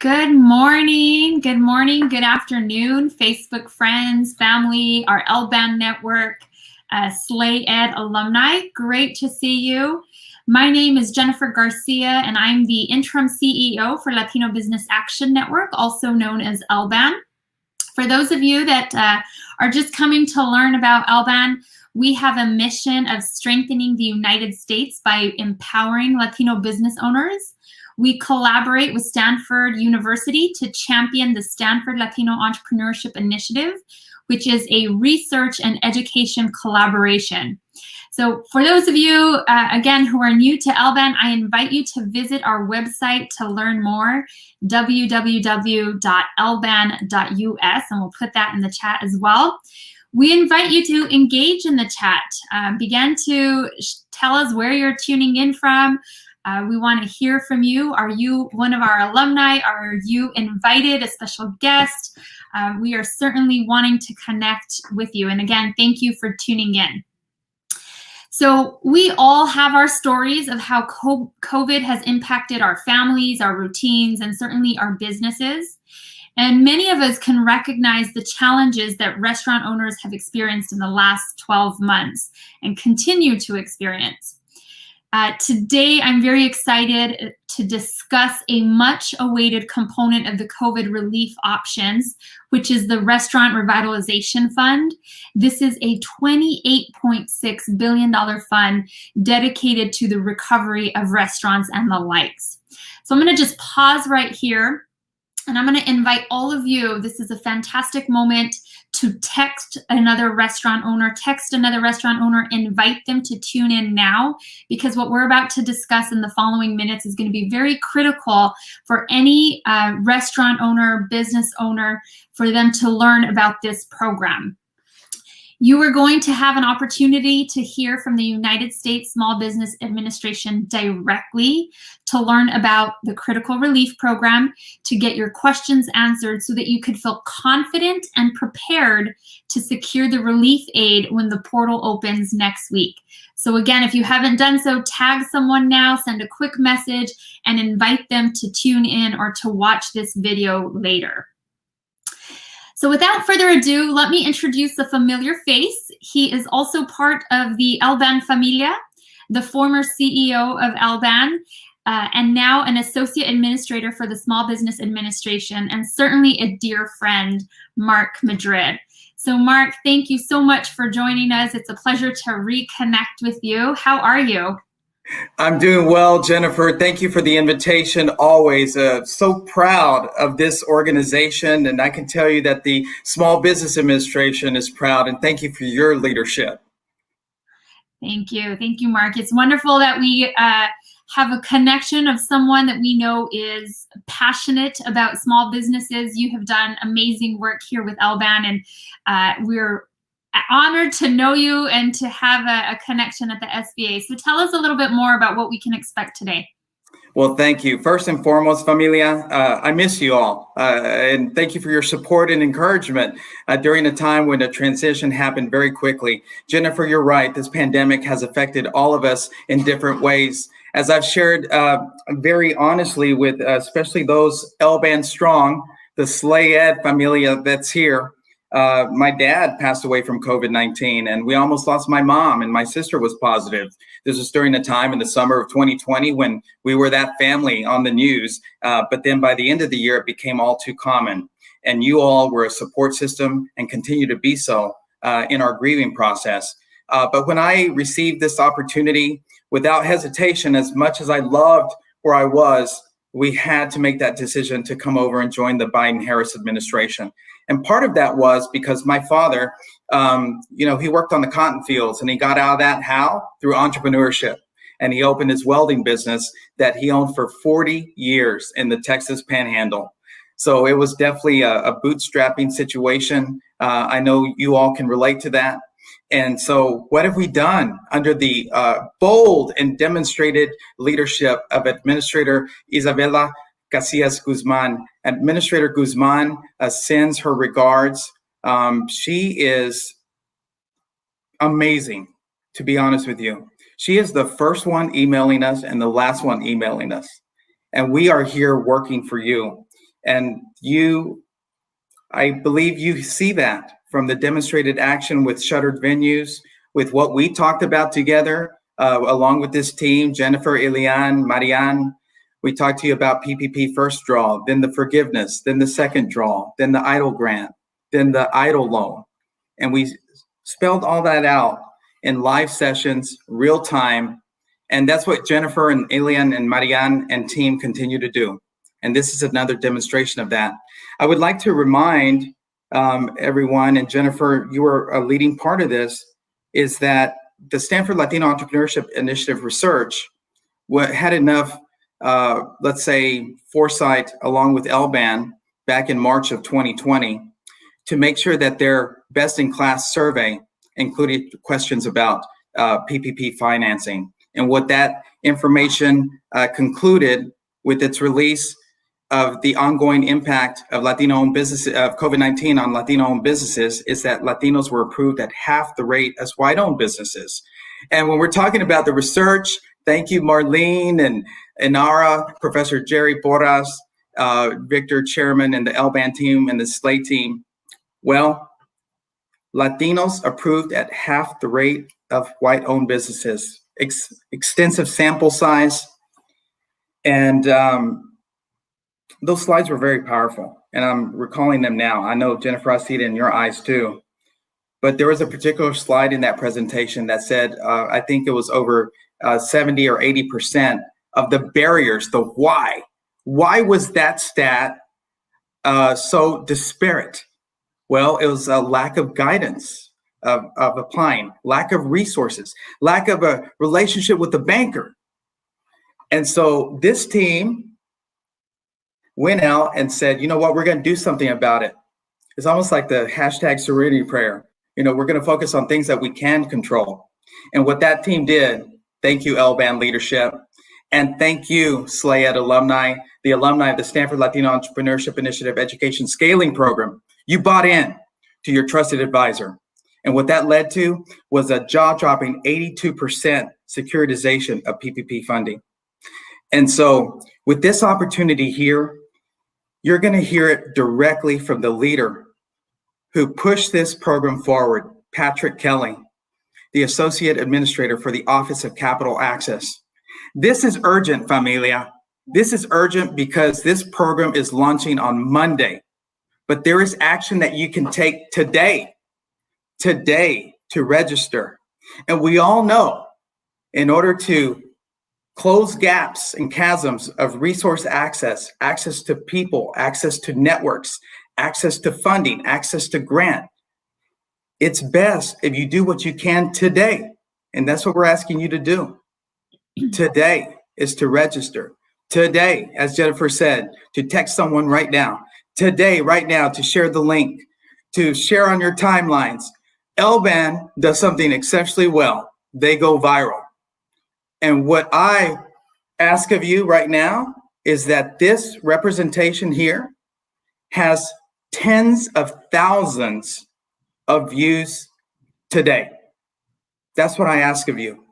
Good morning, good afternoon, Facebook friends, family, our LBAN network, Slay Ed alumni. Great to see you. My name is Jennifer Garcia, and I'm the interim CEO for Latino Business Action Network, also known as LBAN. For those of you that are just coming to learn about LBAN, we have a mission of strengthening the United States by empowering Latino business owners. We collaborate with Stanford University to champion the Stanford Latino Entrepreneurship Initiative, which is a research and education collaboration. So for those of you, again, who are new to LBAN, I invite you to visit our website to learn more, www.lban.us, and we'll put that in the chat as well. We invite you to engage in the chat. Begin to tell us where you're tuning in from. We want to hear from you. Are you one of our alumni? Are you invited, a special guest? We are certainly wanting to connect with you. And again, thank you for tuning in. So we all have our stories of how COVID has impacted our families, our routines, and certainly our businesses. And many of us can recognize the challenges that restaurant owners have experienced in the last 12 months and continue to experience. Today, I'm very excited to discuss a much-awaited component of the COVID relief options, which is the Restaurant Revitalization Fund. This is a $28.6 billion fund dedicated to the recovery of restaurants and the likes. So I'm going to just pause right here, and I'm going to invite all of you. This is a fantastic moment to text another restaurant owner, invite them to tune in now, because what we're about to discuss in the following minutes is going to be very critical for any restaurant owner, business owner, for them to learn about this program. You are going to have an opportunity to hear from the United States Small Business Administration directly to learn about the Critical Relief Program, to get your questions answered so that you could feel confident and prepared to secure the relief aid when the portal opens next week. So again, if you haven't done so, tag someone now, send a quick message, and invite them to tune in or to watch this video later. So without further ado, let me introduce a familiar face. He is also part of the LBAN Familia, the former CEO of LBAN, and now an associate administrator for the Small Business Administration, and certainly a dear friend, Mark Madrid. So Mark, thank you so much for joining us. It's a pleasure to reconnect with you. How are you? I'm doing well, Jennifer. Thank you for the invitation. Always so proud of this organization. And I can tell you that the Small Business Administration is proud. And thank you for your leadership. Thank you. Thank you, Mark. It's wonderful that we have a connection of someone that we know is passionate about small businesses. You have done amazing work here with LBAN, and we're honored to know you and to have a connection at the SBA. So tell us a little bit more about what we can expect today. Well, thank you. First and foremost, Familia, I miss you all. And thank you for your support and encouragement during a time when the transition happened very quickly. Jennifer, you're right. This pandemic has affected all of us in different ways. As I've shared very honestly with especially those LBAN strong, the Slay Ed Familia that's here, my dad passed away from COVID-19, and we almost lost my mom, and my sister was positive. This was during a time in the summer of 2020 when we were that family on the news. But then by the end of the year, it became all too common. And you all were a support system and continue to be so in our grieving process. But when I received this opportunity, without hesitation, as much as I loved where I was, we had to make that decision to come over and join the Biden-Harris administration. And part of that was because my father, he worked on the cotton fields, and he got out of that how? Through entrepreneurship. And he opened his welding business that he owned for 40 years in the Texas Panhandle. So it was definitely a bootstrapping situation. I know you all can relate to that. And so what have we done under the bold and demonstrated leadership of Administrator Isabela Casillas Guzman? Administrator Guzman sends her regards. She is amazing, to be honest with you. She is the first one emailing us and the last one emailing us. And we are here working for you. And I believe you see that from the demonstrated action with shuttered venues, with what we talked about together, along with this team, Jennifer, Elian, Marianne. We talked to you about PPP first draw, then the forgiveness, then the second draw, then the EIDL grant, then the EIDL loan. And we spelled all that out in live sessions, real time. And that's what Jennifer and Elian and Marianne and team continue to do. And this is another demonstration of that. I would like to remind everyone, and Jennifer, you are a leading part of this, is that the Stanford Latino Entrepreneurship Initiative research had enough, let's say, foresight along with LBAN back in March of 2020 to make sure that their best-in-class survey included questions about PPP financing. And what that information concluded with its release of the ongoing impact of Latino-owned businesses, of COVID-19 on Latino-owned businesses, is that Latinos were approved at half the rate as white-owned businesses. And when we're talking about the research, thank you, Marlene and Inara, Professor Jerry Porras, Victor, Chairman, and the LBAN team and the SLAY team. Well, Latinos approved at half the rate of white-owned businesses. Extensive sample size, and those slides were very powerful, and I'm recalling them now. I know, Jennifer, I see it in your eyes too, but there was a particular slide in that presentation that said, I think it was over 70 or 80% of the barriers, the why. Why was that stat so disparate? Well, it was a lack of guidance of applying, lack of resources, lack of a relationship with the banker. And so this team went out and said, you know what, we're going to do something about it. It's almost like the hashtag serenity prayer. You know, we're going to focus on things that we can control. And what that team did, thank you, LBAN leadership, and thank you, SLAY alumni, the alumni of the Stanford Latino Entrepreneurship Initiative Education Scaling Program. You bought in to your trusted advisor. And what that led to was a jaw-dropping 82% securitization of PPP funding. And so with this opportunity here, you're going to hear it directly from the leader who pushed this program forward, Patrick Kelly, the Associate Administrator for the Office of Capital Access. This is urgent, familia. This is urgent because this program is launching on Monday, but there is action that you can take today to register. And we all know, in order to close gaps and chasms of resource access, access to people, access to networks, access to funding, access to grant, it's best if you do what you can today. And that's what we're asking you to do. Today is to register. Today, as Jennifer said, to text someone right now. Today, right now, to share the link, to share on your timelines. LBAN does something exceptionally well. They go viral. And what I ask of you right now is that this representation here has tens of thousands of views today. That's what I ask of you.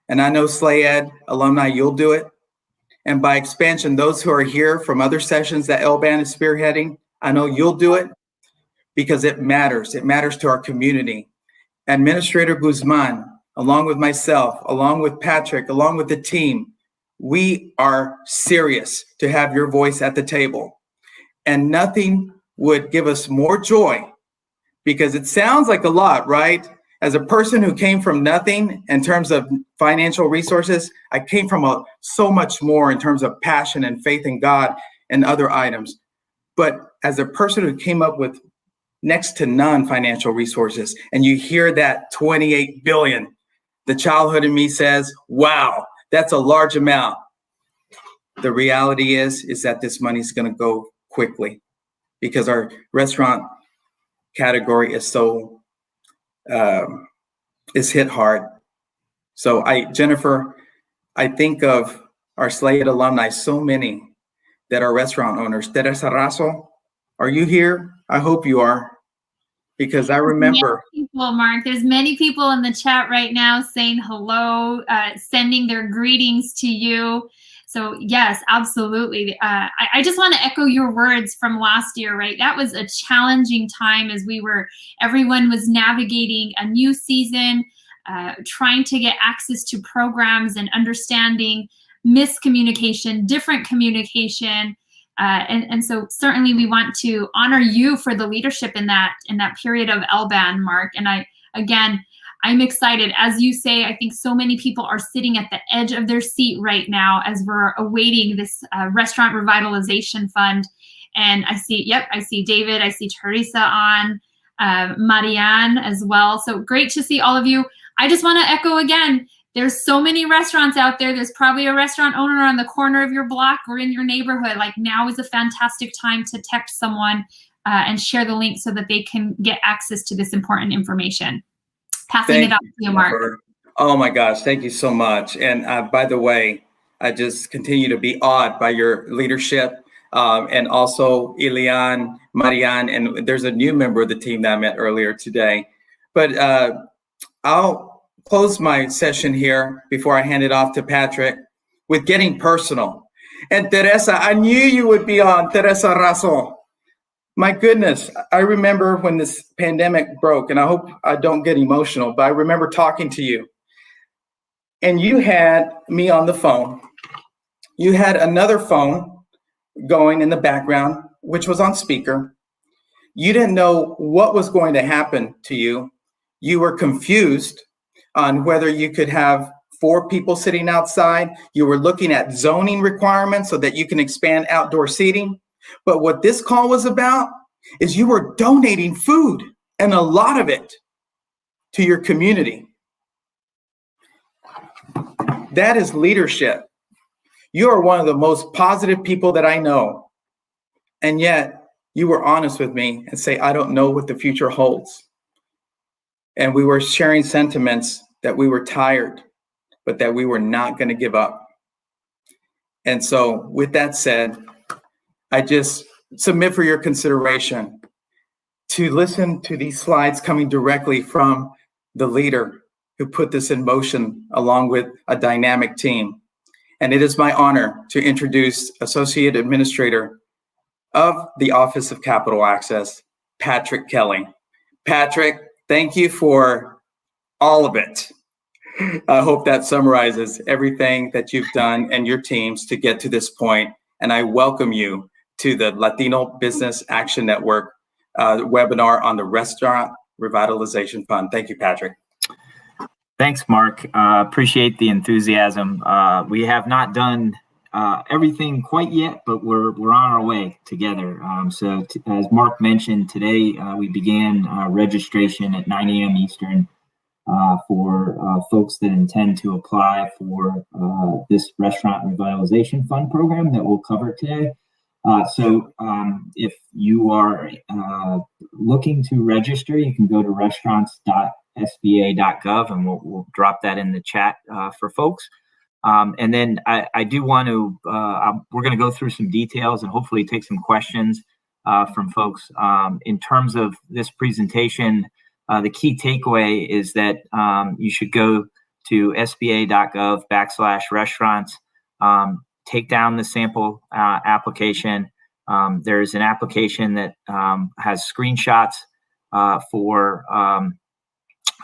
And I know SLAY alumni, you'll do it. And by expansion, those who are here from other sessions that LBAN is spearheading, I know you'll do it because it matters. It matters to our community. Administrator Guzman, along with myself, along with Patrick, along with the team, we are serious to have your voice at the table. And nothing would give us more joy, because it sounds like a lot, right? As a person who came from nothing in terms of financial resources, I came from so much more in terms of passion and faith in God and other items. But as a person who came up with next to none financial resources, and you hear that 28 billion, the childhood in me says, wow, that's a large amount. The reality is that this money is going to go quickly because our restaurant category is so is hit hard. So Jennifer, I think of our SLAY alumni, so many that are restaurant owners. Teresa Razo, are you here? I hope you are, because I remember. Many people, Mark, there's many people in the chat right now saying hello, sending their greetings to you. So yes, absolutely. I just want to echo your words from last year, right? That was a challenging time as everyone was navigating a new season, trying to get access to programs and understanding miscommunication, different communication. And so certainly we want to honor you for the leadership in that period of LBAN, Mark. And I'm excited. As you say, I think so many people are sitting at the edge of their seat right now as we're awaiting this Restaurant Revitalization Fund. And I see David, I see Teresa on, Marianne as well. So great to see all of you. I just want to echo again, there's so many restaurants out there. There's probably a restaurant owner on the corner of your block or in your neighborhood. Like, now is a fantastic time to text someone and share the link so that they can get access to this important information. Passing it off to you, Mark. Oh my gosh, thank you so much. And by the way, I just continue to be awed by your leadership, and also Ilian, Marianne, and there's a new member of the team that I met earlier today. But I'll close my session here before I hand it off to Patrick with getting personal. And Teresa, I knew you would be on, Teresa Razon. My goodness, I remember when this pandemic broke, and I hope I don't get emotional, but I remember talking to you. And you had me on the phone. You had another phone going in the background, which was on speaker. You didn't know what was going to happen to you. You were confused on whether you could have 4 people sitting outside. You were looking at zoning requirements so that you can expand outdoor seating. But what this call was about is you were donating food, and a lot of it, to your community. That is leadership. You are one of the most positive people that I know. And yet you were honest with me and say, I don't know what the future holds. And we were sharing sentiments that we were tired, but that we were not going to give up. And so with that said, I just submit for your consideration to listen to these slides coming directly from the leader who put this in motion along with a dynamic team. And it is my honor to introduce Associate Administrator of the Office of Capital Access, Patrick Kelly. Patrick, thank you for all of it. I hope that summarizes everything that you've done and your teams to get to this point. And I welcome you to the Latino Business Action Network webinar on the Restaurant Revitalization Fund. Thank you, Patrick. Thanks, Mark. Appreciate the enthusiasm. We have not done everything quite yet, but we're on our way together. So as Mark mentioned, today we began registration at 9 a.m. Eastern for folks that intend to apply for this Restaurant Revitalization Fund program that we'll cover today. So if you are looking to register, you can go to restaurants.sba.gov, and we'll drop that in the chat for folks. And then I do want to, we're going to go through some details and hopefully take some questions from folks. In terms of this presentation, the key takeaway is that you should go to sba.gov/restaurants, take down the sample application. There's an application that has screenshots for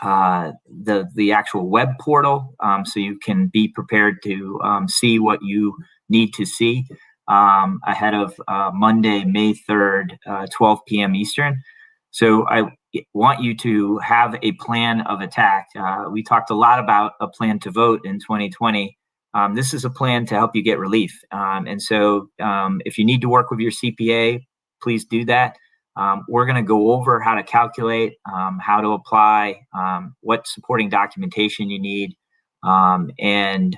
the actual web portal, so you can be prepared to see what you need to see ahead of Monday, May 3rd, 12 p.m. Eastern. So I want you to have a plan of attack. We talked a lot about a plan to vote in 2020. This is a plan to help you get relief. And so if you need to work with your CPA, please do that. We're going to go over how to calculate, how to apply, what supporting documentation you need, and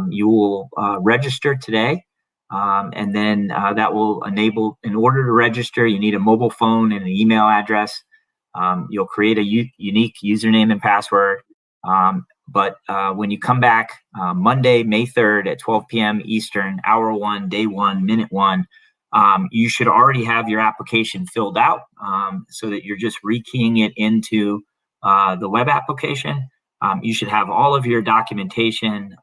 you will register today. And then that will enable, in order to register, you need a mobile phone and an email address. You'll create a unique username and password. But when you come back Monday, May 3rd at 12 p.m. Eastern, hour 1, day 1, minute 1, you should already have your application filled out so that you're just rekeying it into the web application. You should have all of your documentation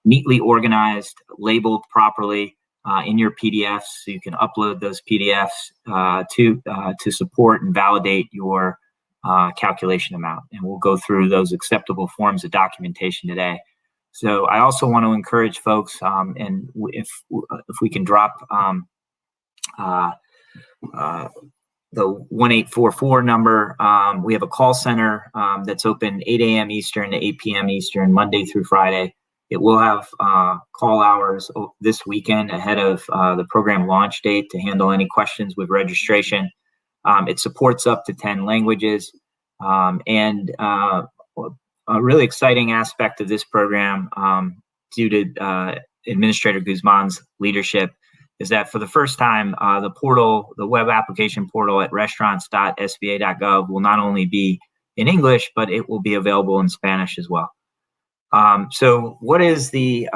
neatly organized, labeled properly in your PDFs, so you can upload those PDFs to support and validate your calculation amount. And we'll go through those acceptable forms of documentation today. So I also want to encourage folks, and if we can drop the 1844 number, we have a call center that's open 8 a.m. Eastern to 8 p.m. Eastern, Monday through Friday. It will have call hours this weekend ahead of the program launch date to handle any questions with registration. It supports up to 10 languages, and a really exciting aspect of this program, due to Administrator Guzman's leadership, is that for the first time, the web application portal at restaurants.sba.gov will not only be in English, but it will be available in Spanish as well. So what is the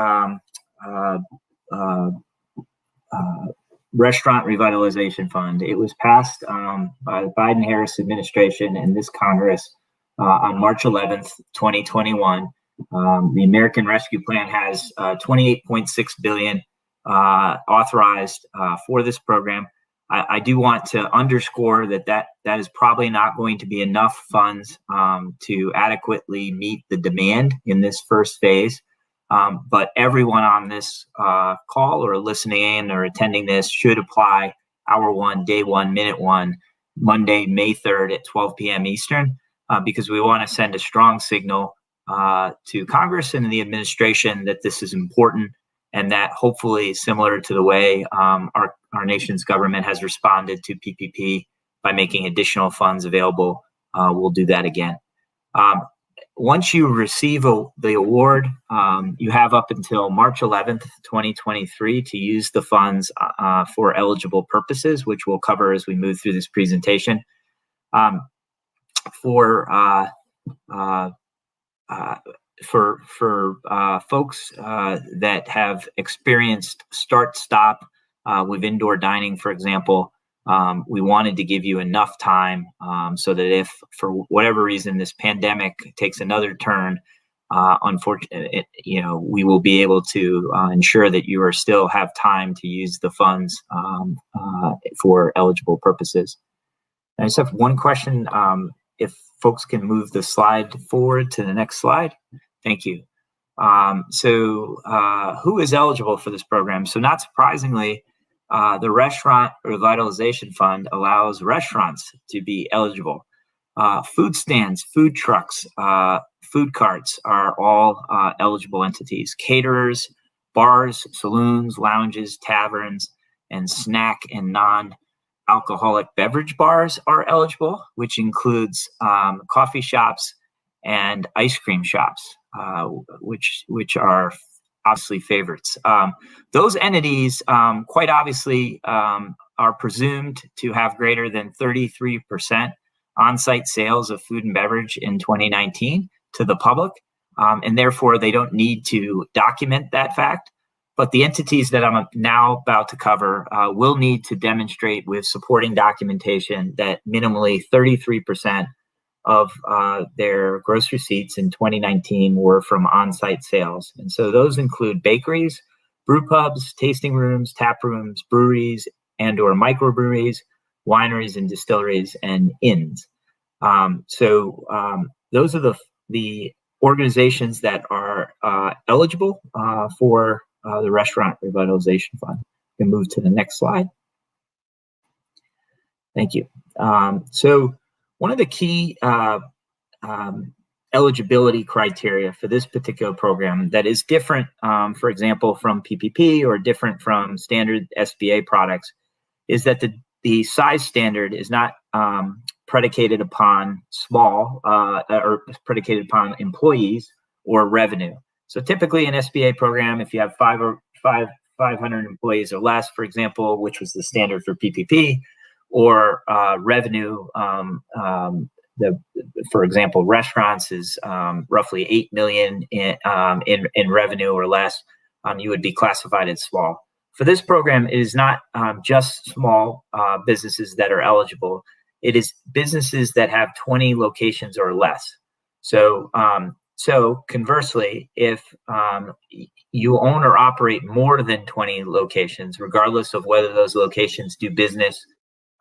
Restaurant Revitalization Fund? It was passed by the Biden-Harris administration and this Congress on March 11th, 2021. The American Rescue Plan has $28.6 billion authorized for this program. I do want to underscore that is probably not going to be enough funds to adequately meet the demand in this first phase. But everyone on this call or listening in or attending this should apply hour one, day one, minute one, Monday, May 3rd at 12 p.m. Eastern, because we want to send a strong signal to Congress and the administration that this is important, and that hopefully, similar to the way our nation's government has responded to PPP by making additional funds available, we'll do that again. Once you receive the award, you have up until March 11th, 2023 to use the funds for eligible purposes, which we'll cover as we move through this presentation. For folks that have experienced start-stop with indoor dining, for example, we wanted to give you enough time so that if, for whatever reason, this pandemic takes another turn, unfortunately, we will be able to ensure that you still have time to use the funds for eligible purposes. I just have one question. If folks can move the slide forward to the next slide. Thank you. So who is eligible for this program? So not surprisingly, the Restaurant Revitalization Fund allows restaurants to be eligible. Food stands, food trucks, food carts are all eligible entities. Caterers, bars, saloons, lounges, taverns, and snack and non-alcoholic beverage bars are eligible, which includes coffee shops and ice cream shops, which are obviously favorites. Those entities quite obviously are presumed to have greater than 33% on-site sales of food and beverage in 2019 to the public, and therefore they don't need to document that fact. But the entities that I'm now about to cover will need to demonstrate with supporting documentation that minimally 33% of their gross receipts in 2019 were from on-site sales. And so those include bakeries, brew pubs, tasting rooms, tap rooms, breweries and or microbreweries, wineries and distilleries, and inns. Those are the organizations that are eligible for the Restaurant Revitalization Fund. We can move to the next slide. Thank you. So one of the key eligibility criteria for this particular program that is different, for example, from PPP or different from standard SBA products, is that the size standard is not predicated upon small or predicated upon employees or revenue. So typically an SBA program, if you have 500 employees or less, for example, which was the standard for PPP, or revenue, for example, restaurants is roughly 8 million in revenue or less, you would be classified as small. For this program, it is not just small businesses that are eligible. It is businesses that have 20 locations or less. So So conversely, if you own or operate more than 20 locations, regardless of whether those locations do business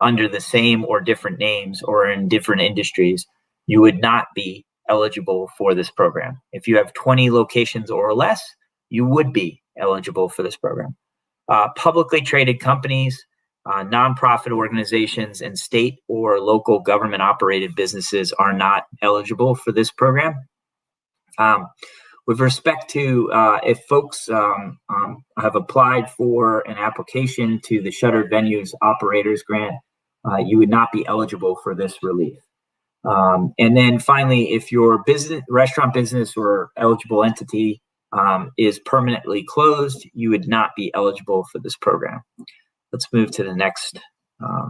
under the same or different names or in different industries, you would not be eligible for this program. If you have 20 locations or less, you would be eligible for this program. Publicly traded companies, nonprofit organizations, and state or local government operated businesses are not eligible for this program. With respect to if folks have applied for an application to the Shuttered Venues Operators Grant, you would not be eligible for this relief. And then finally, if your restaurant business or eligible entity is permanently closed, you would not be eligible for this program. Let's move to the next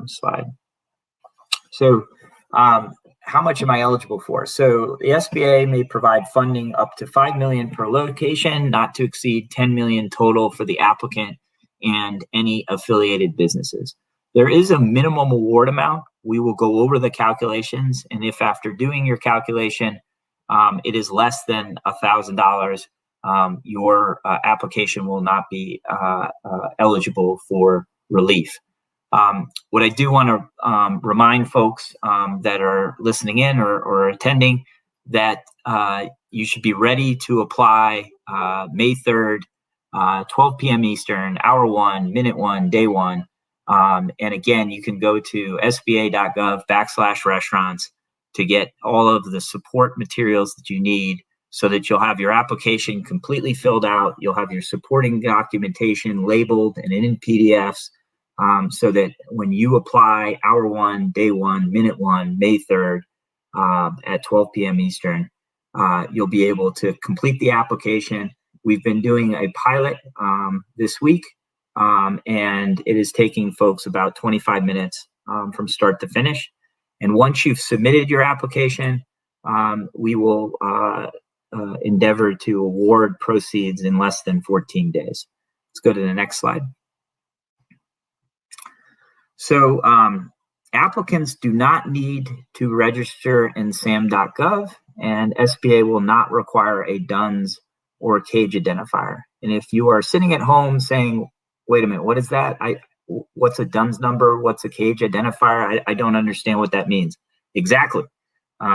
slide. So how much am I eligible for? So the SBA may provide funding up to $5 million per location, not to exceed $10 million total for the applicant and any affiliated businesses. There is a minimum award amount. We will go over the calculations, and if after doing your calculation, it is less than $1,000, your application will not be eligible for relief. What I do want to remind folks that are listening in or attending that you should be ready to apply May 3rd, 12 p.m. Eastern, hour 1, minute 1, day 1. And again, you can go to sba.gov/restaurants to get all of the support materials that you need so that you'll have your application completely filled out. You'll have your supporting documentation labeled and in PDFs. So that when you apply hour 1, day 1, minute 1, May 3rd at 12 p.m. Eastern, you'll be able to complete the application. We've been doing a pilot this week, and it is taking folks about 25 minutes from start to finish. And once you've submitted your application, we will endeavor to award proceeds in less than 14 days. Let's go to the next slide. So applicants do not need to register in SAM.gov, and SBA will not require a DUNS or cage identifier. And if you are sitting at home saying, wait a minute, what is that? What's a DUNS number? What's a cage identifier? I don't understand what that means. Exactly.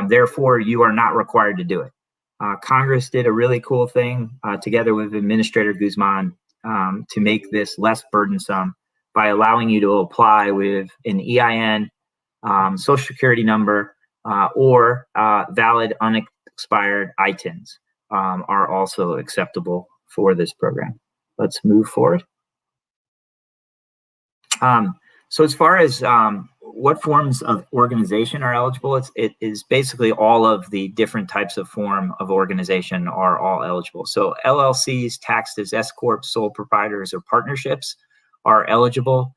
Therefore, you are not required to do it. Congress did a really cool thing together with Administrator Guzman to make this less burdensome by allowing you to apply with an EIN, Social Security number, or valid unexpired ITINs are also acceptable for this program. Let's move forward. So as far as what forms of organization are eligible, it is basically all of the different types of form of organization are all eligible. So LLCs taxed as S Corp, sole proprietors, or partnerships are eligible.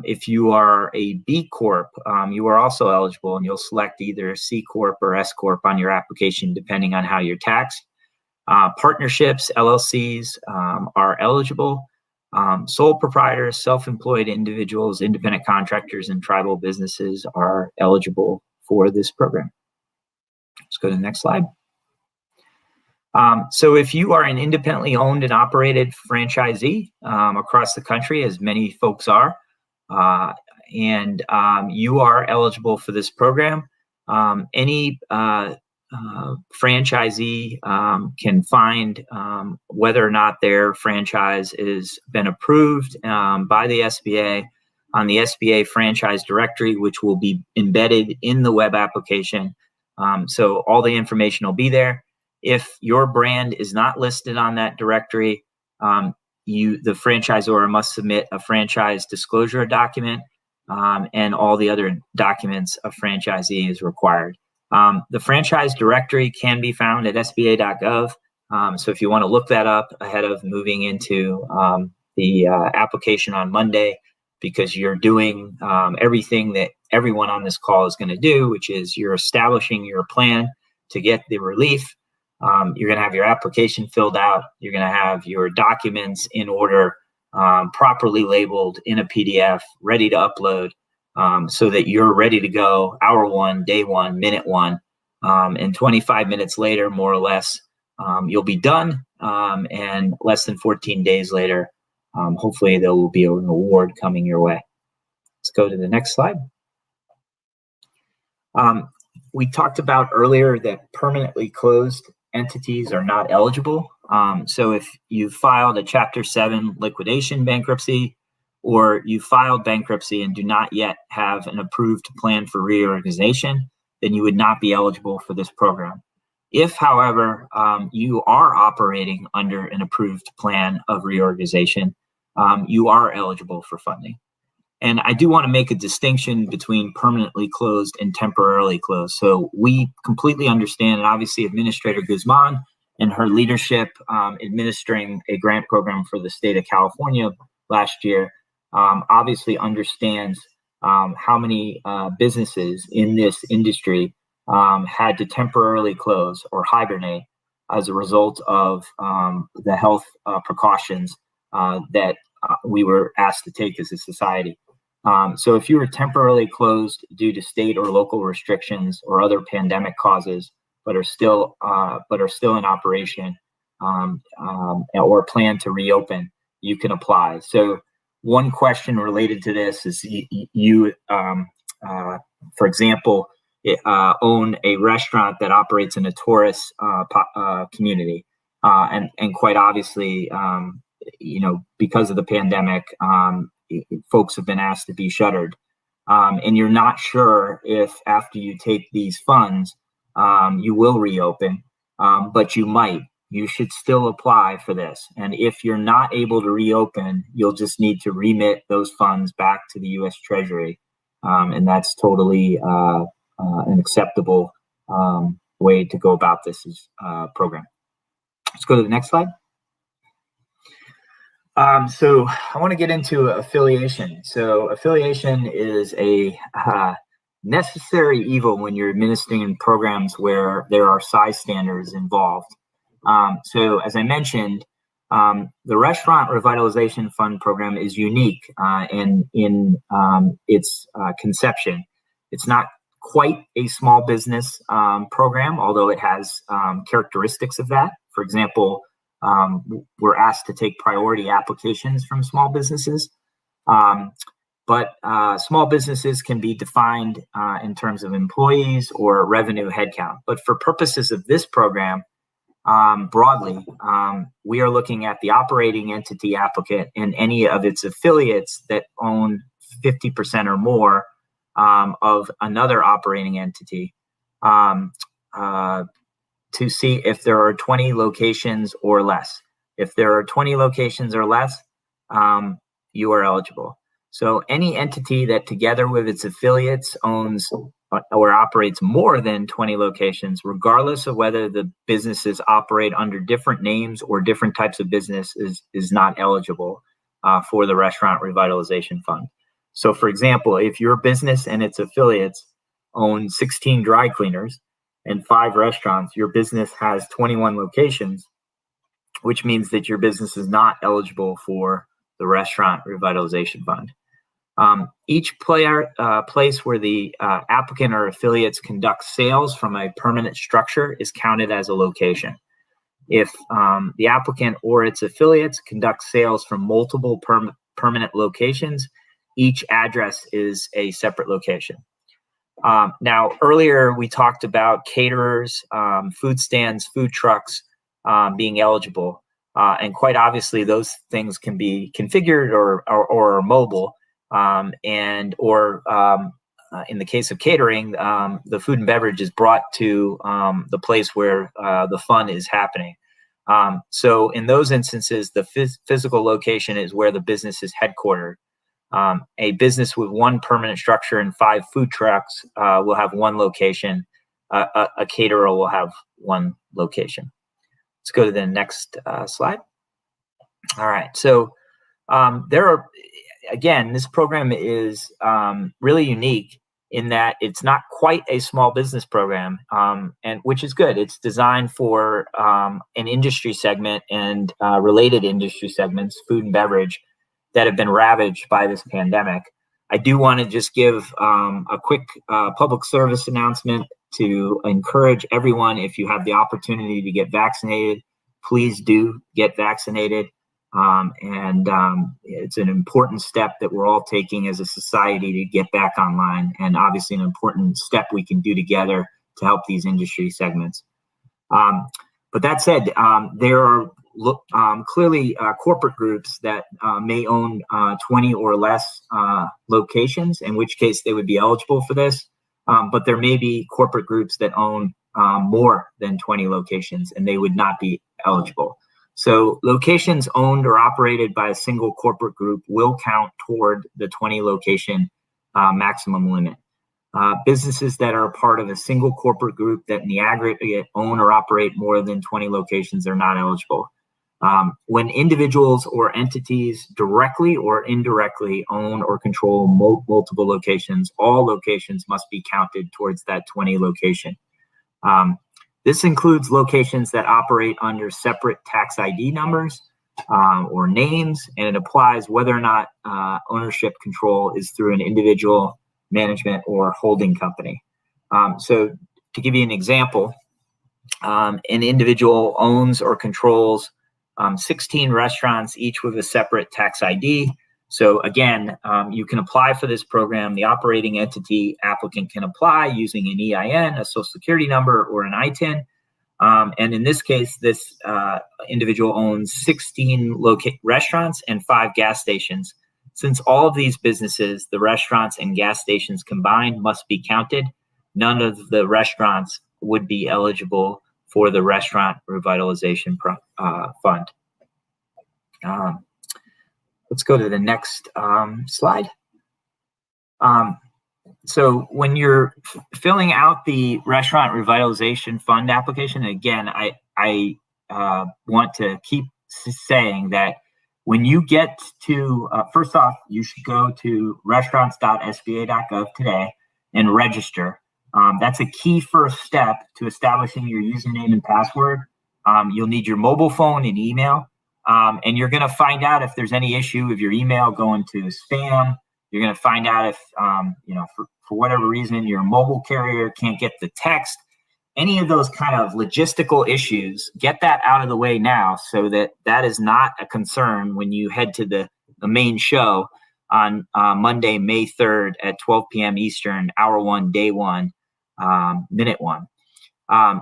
If you are a B Corp, you are also eligible, and you'll select either C Corp or S Corp on your application, depending on how you're taxed. Partnerships, LLCs, are eligible. Sole proprietors, self-employed individuals, independent contractors, and tribal businesses are eligible for this program. Let's go to the next slide. So if you are an independently owned and operated franchisee across the country, as many folks are, and you are eligible for this program, any franchisee can find whether or not their franchise has been approved by the SBA on the SBA franchise directory, which will be embedded in the web application. So all the information will be there. If your brand is not listed on that directory, the franchisor must submit a franchise disclosure document and all the other documents a franchisee is required. The franchise directory can be found at sba.gov. So if you want to look that up ahead of moving into the application on Monday, because you're doing everything that everyone on this call is going to do, which is you're establishing your plan to get the relief. You're going to have your application filled out. You're going to have your documents in order, properly labeled in a PDF, ready to upload, so that you're ready to go hour 1, day 1, minute 1. And 25 minutes later, more or less, you'll be done. And less than 14 days later, hopefully there will be an award coming your way. Let's go to the next slide. We talked about earlier that permanently closed entities are not eligible. So if you filed a Chapter 7 liquidation bankruptcy, or you filed bankruptcy and do not yet have an approved plan for reorganization, then you would not be eligible for this program. If, however, you are operating under an approved plan of reorganization, you are eligible for funding. And I do want to make a distinction between permanently closed and temporarily closed. So we completely understand, and obviously Administrator Guzman and her leadership administering a grant program for the state of California last year obviously understands how many businesses in this industry had to temporarily close or hibernate as a result of the health precautions that we were asked to take as a society. So if you were temporarily closed due to state or local restrictions or other pandemic causes, but are still in operation or plan to reopen, you can apply. So one question related to this is you for example, own a restaurant that operates in a tourist community, and quite obviously, because of the pandemic, folks have been asked to be shuttered, and you're not sure if after you take these funds, you will reopen, but you might. You should still apply for this. And if you're not able to reopen, you'll just need to remit those funds back to the U.S. Treasury, and that's totally an acceptable way to go about this program. Let's go to the next slide. So I want to get into affiliation. So affiliation is a necessary evil when you're administering programs where there are size standards involved. So as I mentioned, the Restaurant Revitalization Fund program is unique in its conception. It's not quite a small business program, although it has characteristics of that. For example, we're asked to take priority applications from small businesses, but small businesses can be defined in terms of employees or revenue headcount. But for purposes of this program, broadly, we are looking at the operating entity applicant and any of its affiliates that own 50% or more of another operating entity to see if there are 20 locations or less. If there are 20 locations or less, you are eligible. So any entity that together with its affiliates owns or operates more than 20 locations, regardless of whether the businesses operate under different names or different types of business, is not eligible for the Restaurant Revitalization Fund. So for example, if your business and its affiliates own 16 dry cleaners and 5 restaurants, your business has 21 locations, which means that your business is not eligible for the Restaurant Revitalization Fund. Each place where the applicant or affiliates conduct sales from a permanent structure is counted as a location. If the applicant or its affiliates conduct sales from multiple permanent locations, each address is a separate location. Now, earlier we talked about caterers, food stands, food trucks being eligible. And quite obviously, those things can be configured or mobile. In the case of catering, the food and beverage is brought to the place where the fun is happening. So in those instances, the physical location is where the business is headquartered. A business with 1 permanent structure and 5 food trucks will have 1 location. A caterer will have 1 location. Let's go to the next slide. All right. So again, this program is really unique in that it's not quite a small business program, and which is good. It's designed for an industry segment and related industry segments, food and beverage, that have been ravaged by this pandemic. I do want to just give a quick public service announcement to encourage everyone, if you have the opportunity to get vaccinated, please do get vaccinated. It's an important step that we're all taking as a society to get back online, and obviously an important step we can do together to help these industry segments. But that said, there are clearly corporate groups that may own 20 or less locations, in which case they would be eligible for this. But there may be corporate groups that own more than 20 locations, and they would not be eligible. So locations owned or operated by a single corporate group will count toward the 20 location maximum limit. Businesses that are a part of a single corporate group that in the aggregate own or operate more than 20 locations are not eligible. When individuals or entities directly or indirectly own or control multiple locations, all locations must be counted towards that 20 location. This includes locations that operate under separate tax ID numbers or names, and it applies whether or not ownership control is through an individual, management, or holding company. So to give you an example, an individual owns or controls 16 restaurants, each with a separate tax ID. So again, you can apply for this program. The operating entity applicant can apply using an EIN, a social security number, or an ITIN. And in this case, this individual owns 16 restaurants and 5 gas stations. Since all of these businesses, the restaurants and gas stations combined, must be counted, none of the restaurants would be eligible for the Restaurant Revitalization Fund. Let's go to the next slide. So when you're filling out the Restaurant Revitalization Fund application, again, I want to keep saying that when you get to, first off, you should go to restaurants.sba.gov today and register. That's a key first step to establishing your username and password. You'll need your mobile phone and email, and you're going to find out if there's any issue with your email going to spam. You're going to find out if, for whatever reason, your mobile carrier can't get the text. Any of those kind of logistical issues, get that out of the way now so that that is not a concern when you head to the main show on Monday, May 3rd at 12 p.m. Eastern, hour 1, day 1, minute 1.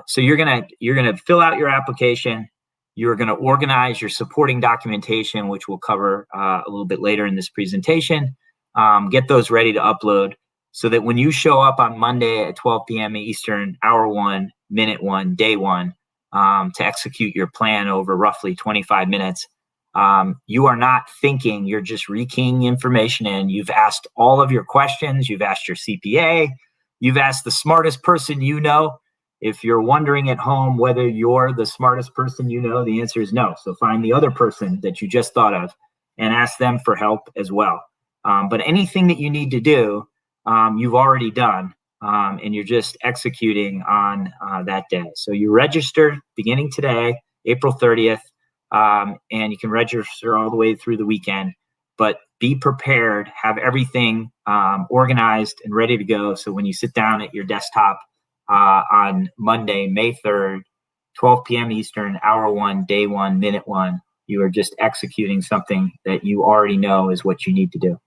So you're gonna fill out your application. You're gonna organize your supporting documentation, which we'll cover a little bit later in this presentation. Get those ready to upload so that when you show up on Monday at 12 p.m. Eastern, hour 1, minute 1, day 1, to execute your plan over roughly 25 minutes, you are not thinking, you're just rekeying information in. You've asked all of your questions. You've asked your CPA. You've asked the smartest person you know. If you're wondering at home whether you're the smartest person you know, the answer is no. So find the other person that you just thought of and ask them for help as well. But anything that you need to do, you've already done, and you're just executing on that day. So you register beginning today, April 30th, and you can register all the way through the weekend. But be prepared, have everything organized and ready to go. So when you sit down at your desktop on Monday, May 3rd, 12 p.m. Eastern, hour 1, day 1, minute 1, you are just executing something that you already know is what you need to do.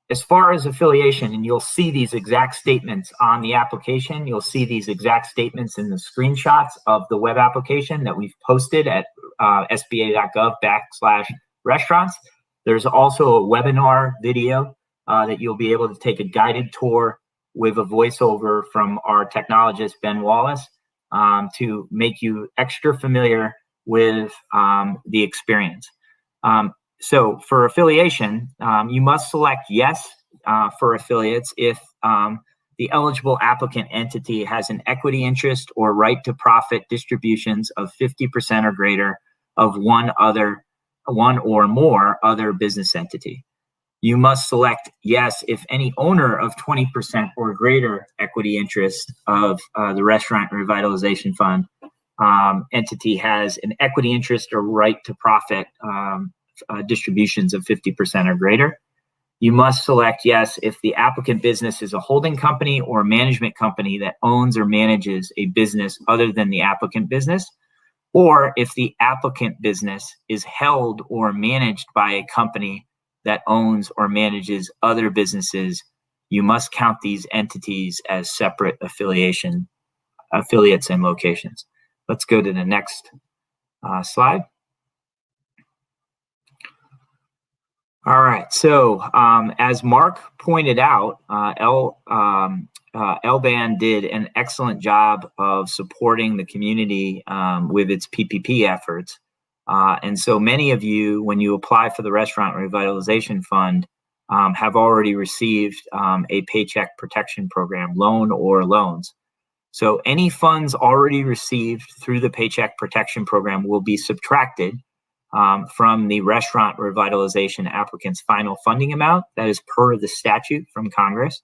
As far as affiliation, and you'll see these exact statements on the application, you'll see these exact statements in the screenshots of the web application that we've posted at sba.gov/restaurants. There's also a webinar video that you'll be able to take a guided tour with a voiceover from our technologist, Ben Wallace, to make you extra familiar with the experience. So for affiliation, you must select yes for affiliates if the eligible applicant entity has an equity interest or right to profit distributions of 50% or greater of one or more other business entity. You must select yes if any owner of 20% or greater equity interest of the Restaurant Revitalization Fund entity has an equity interest or right to profit distributions of 50% or greater. You must select yes if the applicant business is a holding company or a management company that owns or manages a business other than the applicant business, or if the applicant business is held or managed by a company that owns or manages other businesses. You must count these entities as separate affiliates and locations. Let's go to the next slide. All right, so as Mark pointed out, LBAN did an excellent job of supporting the community with its PPP efforts. And so many of you, when you apply for the Restaurant Revitalization Fund, have already received a Paycheck Protection Program loan or loans. So any funds already received through the Paycheck Protection Program will be subtracted from the Restaurant Revitalization applicant's final funding amount. That is per the statute from Congress.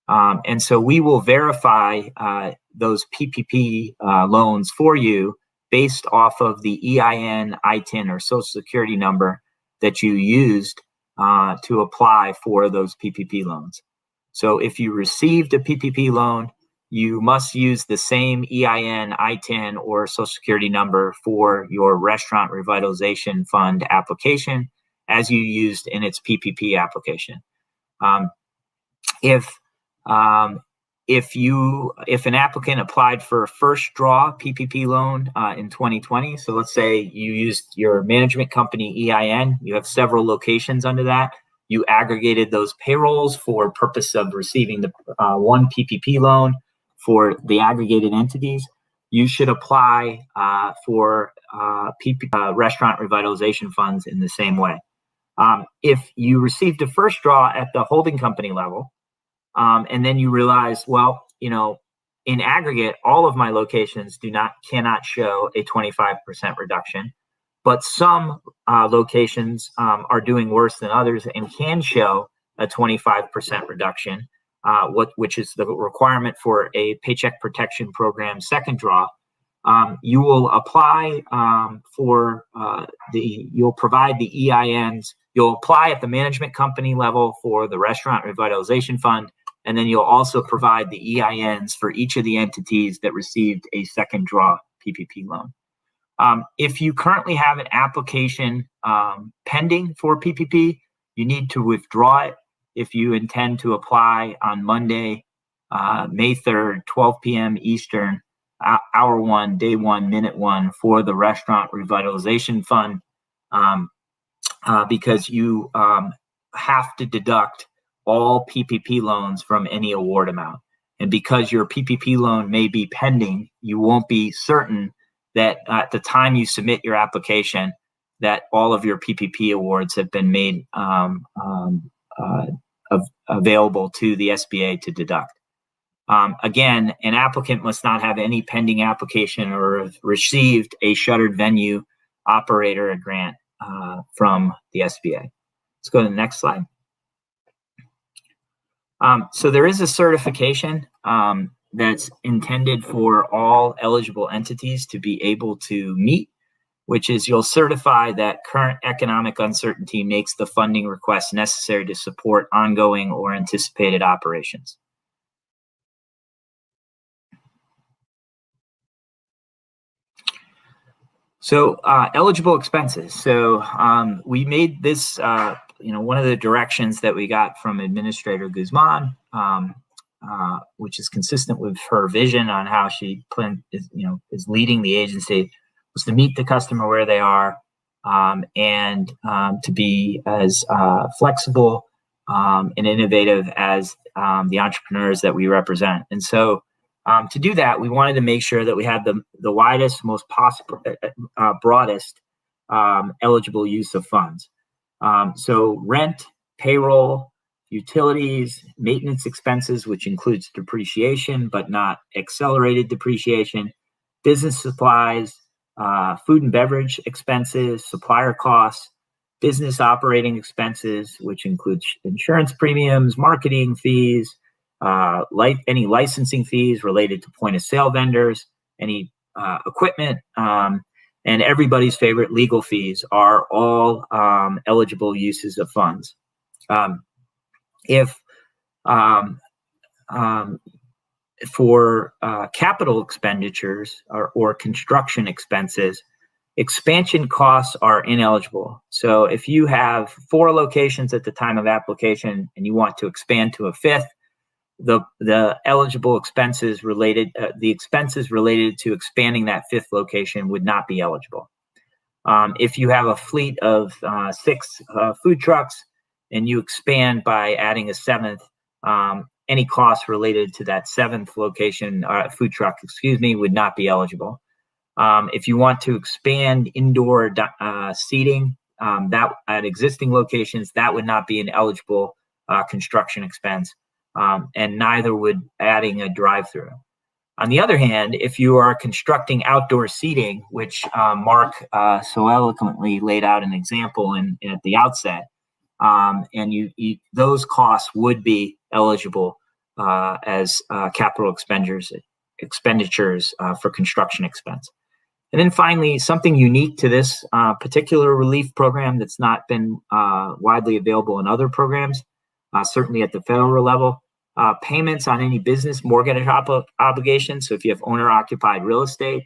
And so we will verify those PPP loans for you based off of the EIN, ITIN, or Social Security number that you used to apply for those PPP loans. So if you received a PPP loan, you must use the same EIN, ITIN, or Social Security number for your Restaurant Revitalization Fund application as you used in its PPP application. If an applicant applied for a first draw PPP loan in 2020, so let's say you used your management company EIN, you have several locations under that, you aggregated those payrolls for purpose of receiving the one PPP loan for the aggregated entities, you should apply for restaurant revitalization funds in the same way. If you received a first draw at the holding company level, and then you realize, well, in aggregate, all of my locations cannot show a 25% reduction, but some locations are doing worse than others and can show a 25% reduction, which is the requirement for a Paycheck Protection Program second draw. You will apply you'll provide the EINs. You'll apply at the management company level for the Restaurant Revitalization Fund, and then you'll also provide the EINs for each of the entities that received a second draw PPP loan. If you currently have an application pending for PPP, you need to withdraw it if you intend to apply on Monday, May 3rd, 12 p.m. Eastern, hour 1, day 1, minute 1 for the Restaurant Revitalization Fund, because you have to deduct all PPP loans from any award amount. And because your PPP loan may be pending, you won't be certain that at the time you submit your application that all of your PPP awards have been made available to the SBA to deduct. Again, an applicant must not have any pending application or have received a shuttered venue operator grant from the SBA. Let's go to the next slide. So there is a certification that's intended for all eligible entities to be able to meet, which is you'll certify that current economic uncertainty makes the funding request necessary to support ongoing or anticipated operations. So eligible expenses. So we made this, one of the directions that we got from Administrator Guzman, which is consistent with her vision on how she is leading the agency, was to meet the customer where they are, and to be as flexible and innovative as the entrepreneurs that we represent. And so to do that, we wanted to make sure that we had the widest, most possible, broadest eligible use of funds. So rent, payroll, utilities, maintenance expenses, which includes depreciation, but not accelerated depreciation, business supplies, food and beverage expenses, supplier costs, business operating expenses, which includes insurance premiums, marketing fees, any licensing fees related to point of sale vendors, any equipment, And everybody's favorite, legal fees, are all eligible uses of funds. For capital expenditures or construction expenses, expansion costs are ineligible. So if you have 4 locations at the time of application and you want to expand to a 5th, the eligible expenses related, the expenses related to expanding that 5th location would not be eligible. If you have a fleet of 6 food trucks and you expand by adding a 7th, any costs related to that 7th location, food truck, would not be eligible. If you want to expand indoor seating that at existing locations, that would not be an eligible construction expense, and neither would adding a drive-through. On the other hand, if you are constructing outdoor seating, which Mark so eloquently laid out an example at the outset, and those costs would be eligible as capital expenditures for construction expense. And then finally, something unique to this particular relief program that's not been widely available in other programs, certainly at the federal level, payments on any business mortgage obligations. So if you have owner-occupied real estate,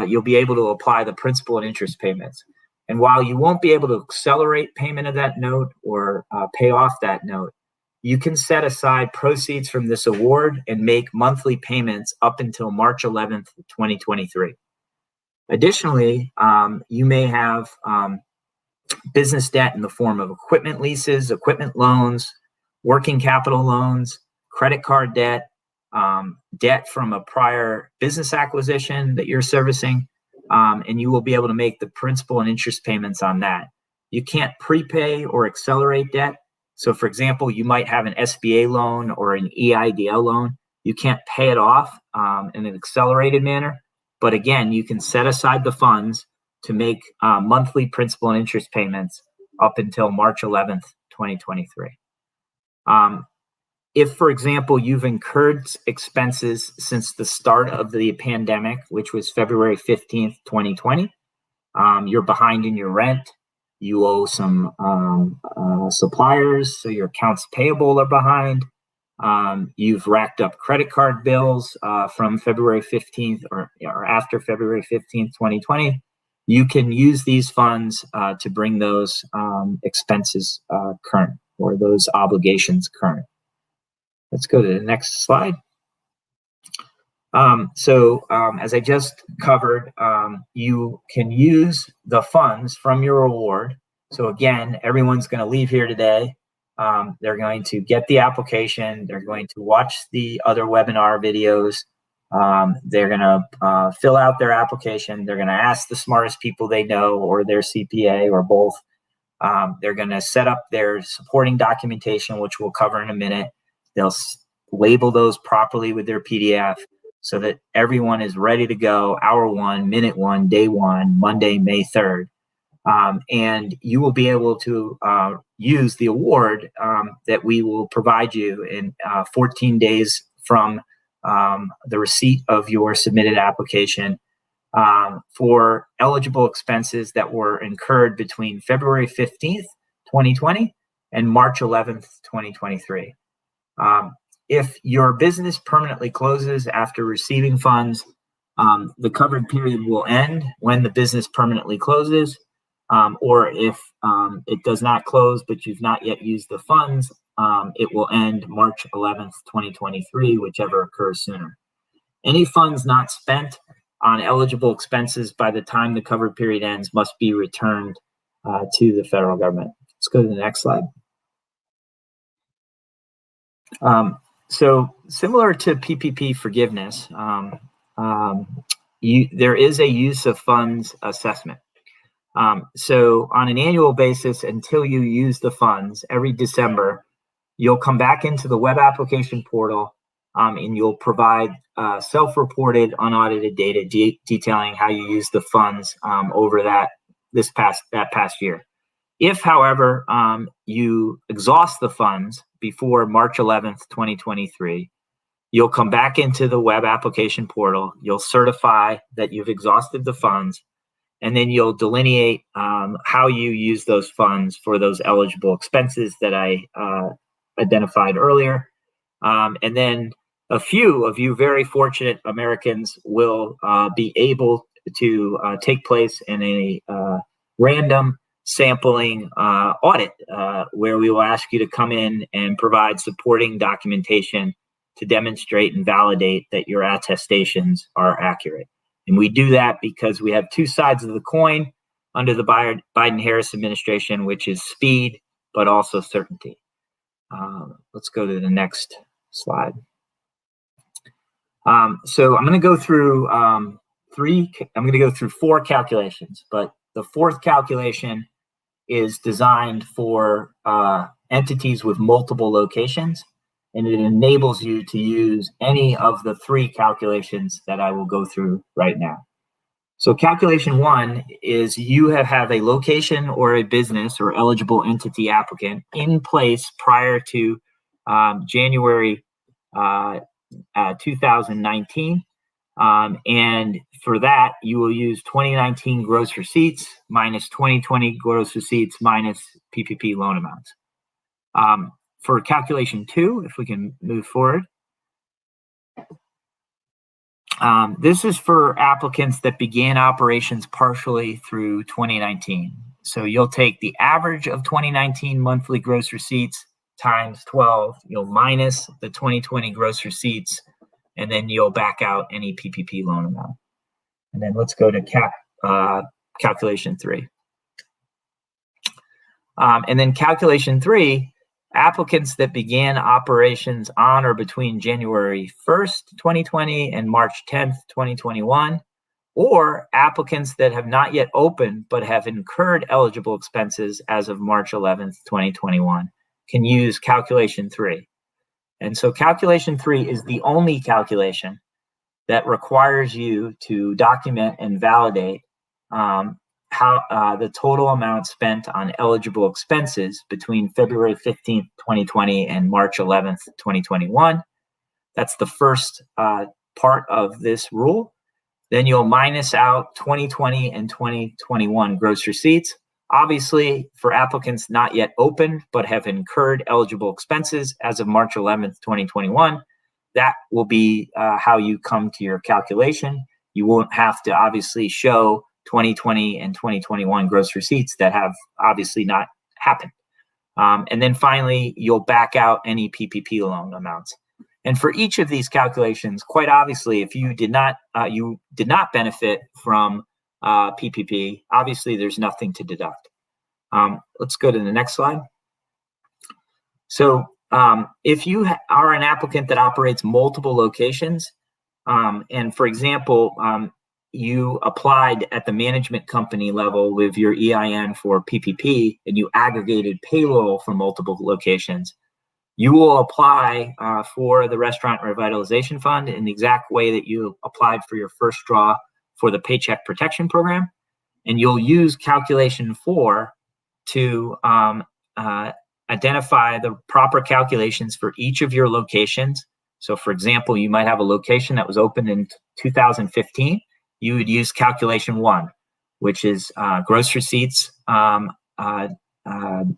you'll be able to apply the principal and interest payments. And while you won't be able to accelerate payment of that note or pay off that note, you can set aside proceeds from this award and make monthly payments up until March 11th, 2023. Additionally, you may have business debt in the form of equipment leases, equipment loans, working capital loans, credit card debt, debt from a prior business acquisition that you're servicing, and you will be able to make the principal and interest payments on that. You can't prepay or accelerate debt. So, for example, you might have an SBA loan or an EIDL loan. You can't pay it off in an accelerated manner. But again, you can set aside the funds to make monthly principal and interest payments up until March 11th, 2023. If, for example, you've incurred expenses since the start of the pandemic, which was February 15th, 2020, you're behind in your rent, you owe some suppliers, so your accounts payable are behind, you've racked up credit card bills from February 15th or after February 15th, 2020, you can use these funds to bring those expenses current, or those obligations current. Let's go to the next slide. As I just covered, you can use the funds from your award. So again, everyone's going to leave here today. They're going to get the application. They're going to watch the other webinar videos. They're going to fill out their application. They're going to ask the smartest people they know, or their CPA, or both. They're going to set up their supporting documentation, which we'll cover in a minute. They'll label those properly with their PDF so that everyone is ready to go hour 1, minute 1, day 1, Monday, May 3rd. And you will be able to use the award that we will provide you in 14 days from the receipt of your submitted application for eligible expenses that were incurred between February 15th, 2020 and March 11th, 2023. If your business permanently closes after receiving funds, the covered period will end when the business permanently closes, or if it does not close but you've not yet used the funds, it will end March 11th, 2023, whichever occurs sooner. Any funds not spent on eligible expenses by the time the covered period ends must be returned to the federal government. Let's go to the next slide. So similar to PPP forgiveness, there is a use of funds assessment. So on an annual basis, until you use the funds every December, you'll come back into the web application portal and you'll provide self-reported, unaudited data detailing how you use the funds over that past year. If, however, you exhaust the funds before March 11th, 2023, you'll come back into the web application portal, you'll certify that you've exhausted the funds, and then you'll delineate how you use those funds for those eligible expenses that I identified earlier. And then a few of you very fortunate Americans will be able to take place in a random sampling audit where we will ask you to come in and provide supporting documentation to demonstrate and validate that your attestations are accurate. And we do that because we have two sides of the coin under the Biden-Harris administration, which is speed, but also certainty. Let's go to the next slide. So I'm going to go through four calculations, but the fourth calculation is designed for entities with multiple locations, and it enables you to use any of the three calculations that I will go through right now. So calculation one is you have a location or a business or eligible entity applicant in place prior to January 2019. And for that, you will use 2019 gross receipts minus 2020 gross receipts minus PPP loan amounts. For calculation two, if we can move forward, this is for applicants that began operations partially through 2019. So you'll take the average of 2019 monthly gross receipts times 12, you'll minus the 2020 gross receipts, and then you'll back out any PPP loan amount. And then let's go to calculation three. And then calculation three, applicants that began operations on or between January 1st, 2020 and March 10th, 2021, or applicants that have not yet opened but have incurred eligible expenses as of March 11th, 2021, can use calculation three. And so calculation three is the only calculation that requires you to document and validate how the total amount spent on eligible expenses between February 15th, 2020 and March 11th, 2021. That's the first part of this rule. Then you'll minus out 2020 and 2021 gross receipts. Obviously, for applicants not yet open but have incurred eligible expenses as of March 11th, 2021, that will be how you come to your calculation. You won't have to obviously show 2020 and 2021 gross receipts that have obviously not happened. And then finally, you'll back out any PPP loan amounts. And for each of these calculations, quite obviously, if you did not benefit from PPP, obviously there's nothing to deduct. Let's go to the next slide. So if you are an applicant that operates multiple locations, and for example, you applied at the management company level with your EIN for PPP and you aggregated payroll for multiple locations, you will apply for the Restaurant Revitalization Fund in the exact way that you applied for your first draw for the Paycheck Protection Program. And you'll use calculation 4 to identify the proper calculations for each of your locations. So for example, you might have a location that was opened in 2015. You would use calculation 1, which is gross receipts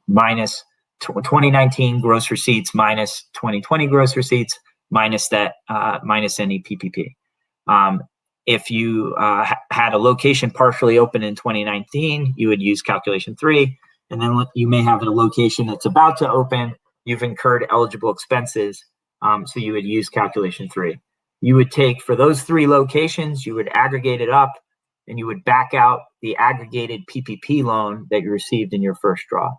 minus 2019 gross receipts minus 2020 gross receipts minus that minus any PPP. If you had a location partially open in 2019, you would use calculation 3. And then you may have a location that's about to open. You've incurred eligible expenses, so you would use calculation 3. You would take, for those 3 locations, you would aggregate it up, and you would back out the aggregated PPP loan that you received in your first draw.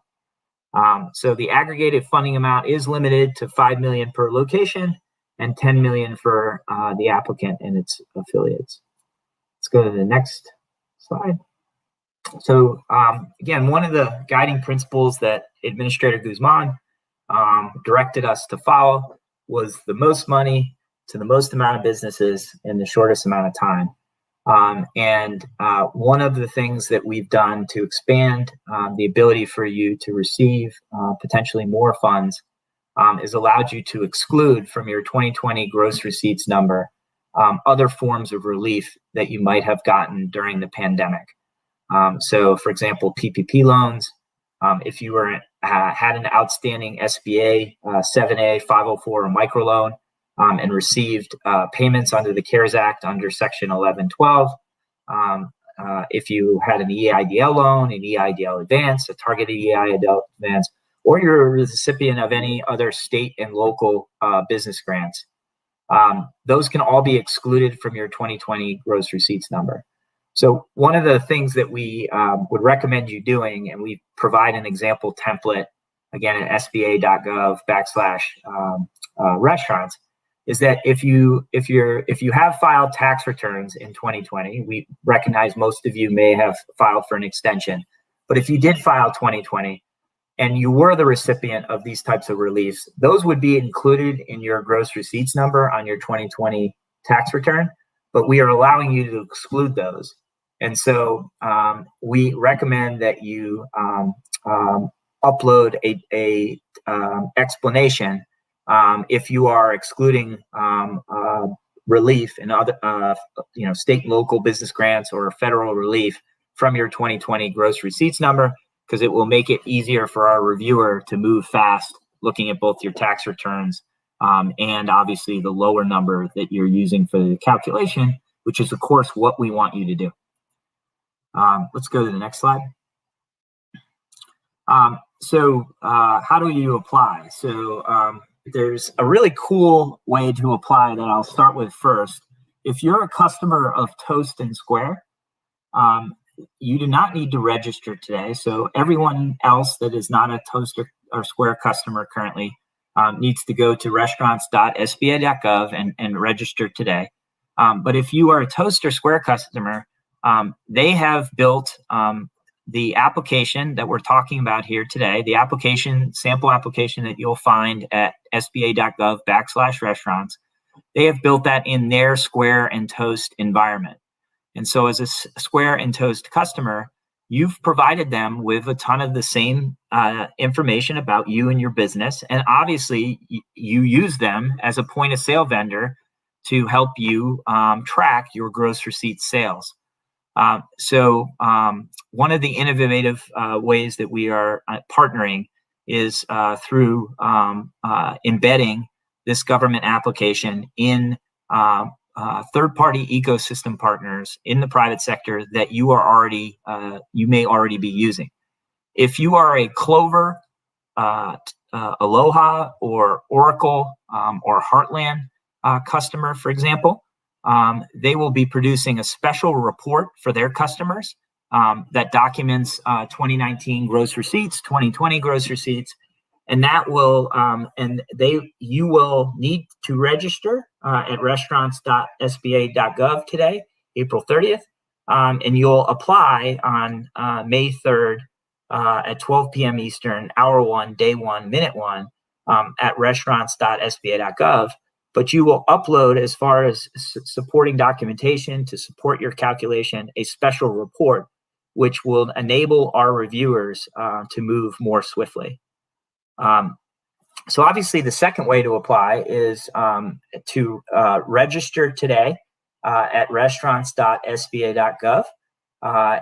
So the aggregated funding amount is limited to $5 million per location and $10 million for the applicant and its affiliates. Let's go to the next slide. So again, one of the guiding principles that Administrator Guzman directed us to follow was the most money to the most amount of businesses in the shortest amount of time. One of the things that we've done to expand the ability for you to receive potentially more funds is allowed you to exclude from your 2020 gross receipts number other forms of relief that you might have gotten during the pandemic. So, for example, PPP loans. If you had an outstanding SBA 7A, 504, or microloan and received payments under the CARES Act under Section 1112, if you had an EIDL loan, an EIDL advance, a targeted EIDL advance, or you're a recipient of any other state and local business grants, those can all be excluded from your 2020 gross receipts number. So one of the things that we would recommend you doing, and we provide an example template, again, at sba.gov/restaurants, is that if you have filed tax returns in 2020, we recognize most of you may have filed for an extension, but if you did file 2020 and you were the recipient of these types of reliefs, those would be included in your gross receipts number on your 2020 tax return, but we are allowing you to exclude those. And so we recommend that you upload a explanation if you are excluding relief and other state and local business grants or federal relief from your 2020 gross receipts number, because it will make it easier for our reviewer to move fast looking at both your tax returns and obviously the lower number that you're using for the calculation, which is of course what we want you to do. Let's go to the next slide. So how do you apply? So there's a really cool way to apply that I'll start with first. If you're a customer of Toast and Square, you do not need to register today. So everyone else that is not a Toast or Square customer currently needs to go to restaurants.sba.gov and register today. But if you are a Toast or Square customer, they have built the application that we're talking about here today, the sample application that you'll find at sba.gov/restaurants. They have built that in their Square and Toast environment. And so as a Square and Toast customer, you've provided them with a ton of the same information about you and your business. And obviously, you use them as a point of sale vendor to help you track your gross receipt sales. So one of the innovative ways that we are partnering is through embedding this government application in third-party ecosystem partners in the private sector that you may already be using. If you are a Clover, Aloha, or Oracle, or Heartland customer, for example, they will be producing a special report for their customers that documents 2019 gross receipts, 2020 gross receipts, and that will you will need to register at restaurants.sba.gov today, April 30th, and you'll apply on May 3rd at 12 p.m. Eastern, hour 1, day 1, minute 1 at restaurants.sba.gov. But you will upload, as far as supporting documentation to support your calculation, a special report, which will enable our reviewers to move more swiftly. So obviously, the second way to apply is to register today at restaurants.sba.gov,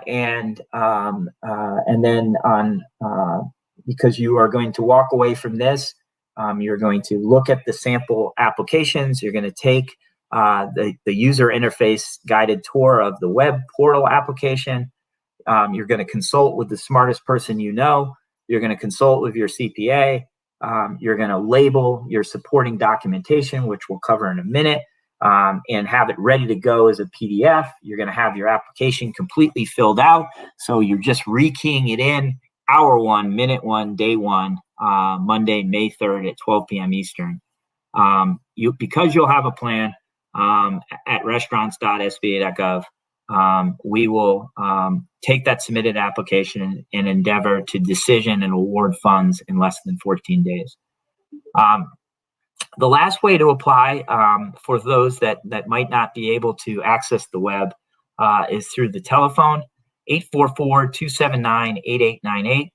and then because you are going to walk away from this. You're going to look at the sample applications. You're going to take the user interface guided tour of the web portal application. You're going to consult with the smartest person you know. You're going to consult with your CPA. You're going to label your supporting documentation, which we'll cover in a minute, and have it ready to go as a PDF. You're going to have your application completely filled out. So you're just rekeying it in, hour 1, minute 1, day 1. Monday, May 3rd at 12 p.m. Eastern. Because you'll have a plan at restaurants.sba.gov, we will take that submitted application and endeavor to decision and award funds in less than 14 days. The last way to apply for those that might not be able to access the web is through the telephone, 844-279-8898.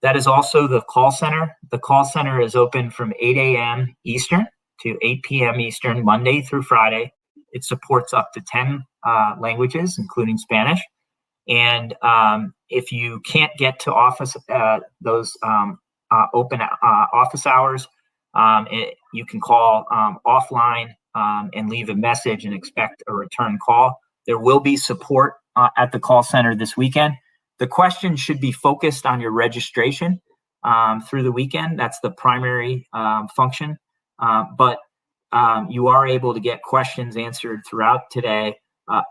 That is also the call center. The call center is open from 8 a.m. Eastern to 8 p.m. Eastern, Monday through Friday. It supports up to 10 languages, including Spanish. And if you can't get to office, those open office hours, you can call offline and leave a message and expect a return call. There will be support at the call center this weekend. The question should be focused on your registration through the weekend. That's the primary function. But you are able to get questions answered throughout today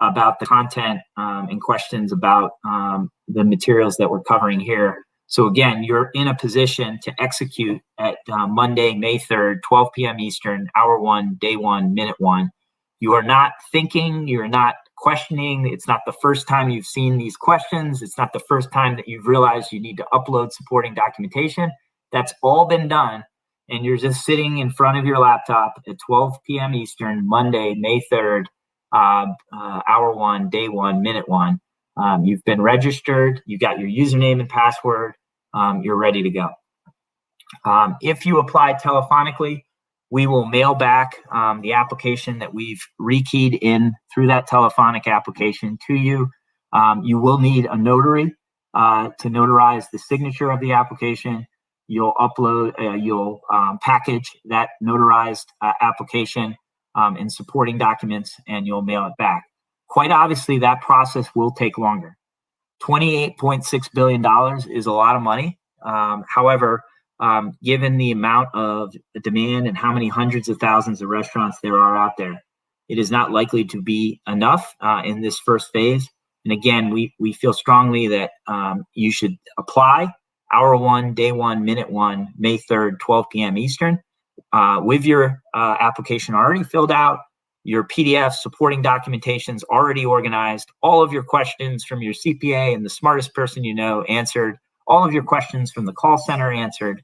about the content and questions about the materials that we're covering here. So again, you're in a position to execute at Monday, May 3rd, 12 p.m. Eastern, hour 1, day 1, minute 1. You are not thinking, you're not questioning. It's not the first time you've seen these questions. It's not the first time that you've realized you need to upload supporting documentation. That's all been done. And you're just sitting in front of your laptop at 12 p.m. Eastern, Monday, May 3rd, hour 1, day 1, minute 1. You've been registered. You got your username and password. You're ready to go. If you apply telephonically, we will mail back the application that we've rekeyed in through that telephonic application to you. You will need a notary to notarize the signature of the application. You'll upload, you'll package that notarized application in supporting documents, and you'll mail it back. Quite obviously, that process will take longer. $28.6 billion is a lot of money. However, given the amount of demand and how many hundreds of thousands of restaurants there are out there, it is not likely to be enough in this first phase. And again, we feel strongly that you should apply hour 1, day 1, minute 1, May 3rd, 12 p.m. Eastern, with your application already filled out, your PDF supporting documentations already organized, all of your questions from your CPA and the smartest person you know answered, all of your questions from the call center answered.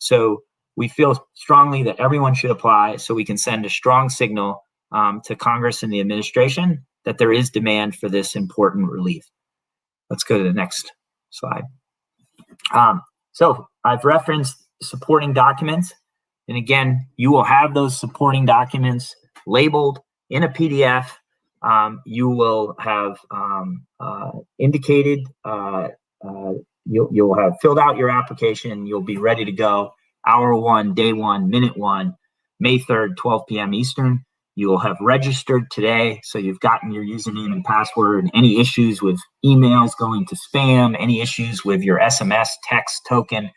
So we feel strongly that everyone should apply so we can send a strong signal to Congress and the administration that there is demand for this important relief. Let's go to the next slide. So I've referenced supporting documents. And again, you will have those supporting documents labeled in a PDF. You will have indicated, you'll have filled out your application. You'll be ready to go. Hour 1, day 1, minute 1, May 3rd, 12 p.m. Eastern. You will have registered today. So you've gotten your username and password. Any issues with emails going to spam, any issues with your SMS text token,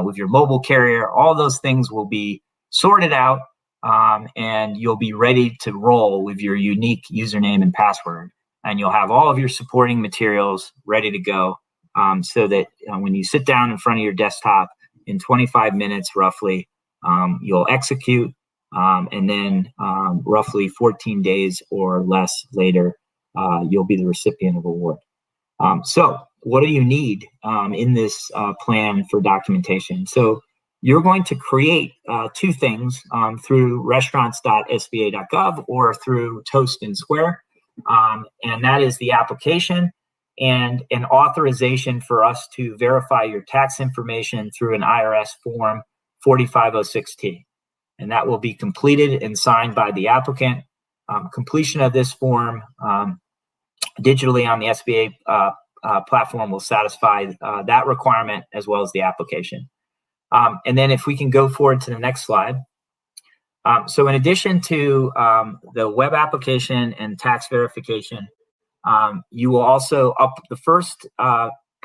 with your mobile carrier, all those things will be sorted out, and you'll be ready to roll with your unique username and password. And you'll have all of your supporting materials ready to go, so that when you sit down in front of your desktop in 25 minutes roughly, you'll execute, and then roughly 14 days or less later, you'll be the recipient of award. So what do you need in this plan for documentation? So you're going to create two things through restaurants.sba.gov or through Toast and Square. And that is the application and an authorization for us to verify your tax information through an IRS form 4506T. And that will be completed and signed by the applicant. Completion of this form digitally on the SBA platform will satisfy that requirement as well as the application. And then if we can go forward to the next slide. So in addition to the web application and tax verification, you will also up the first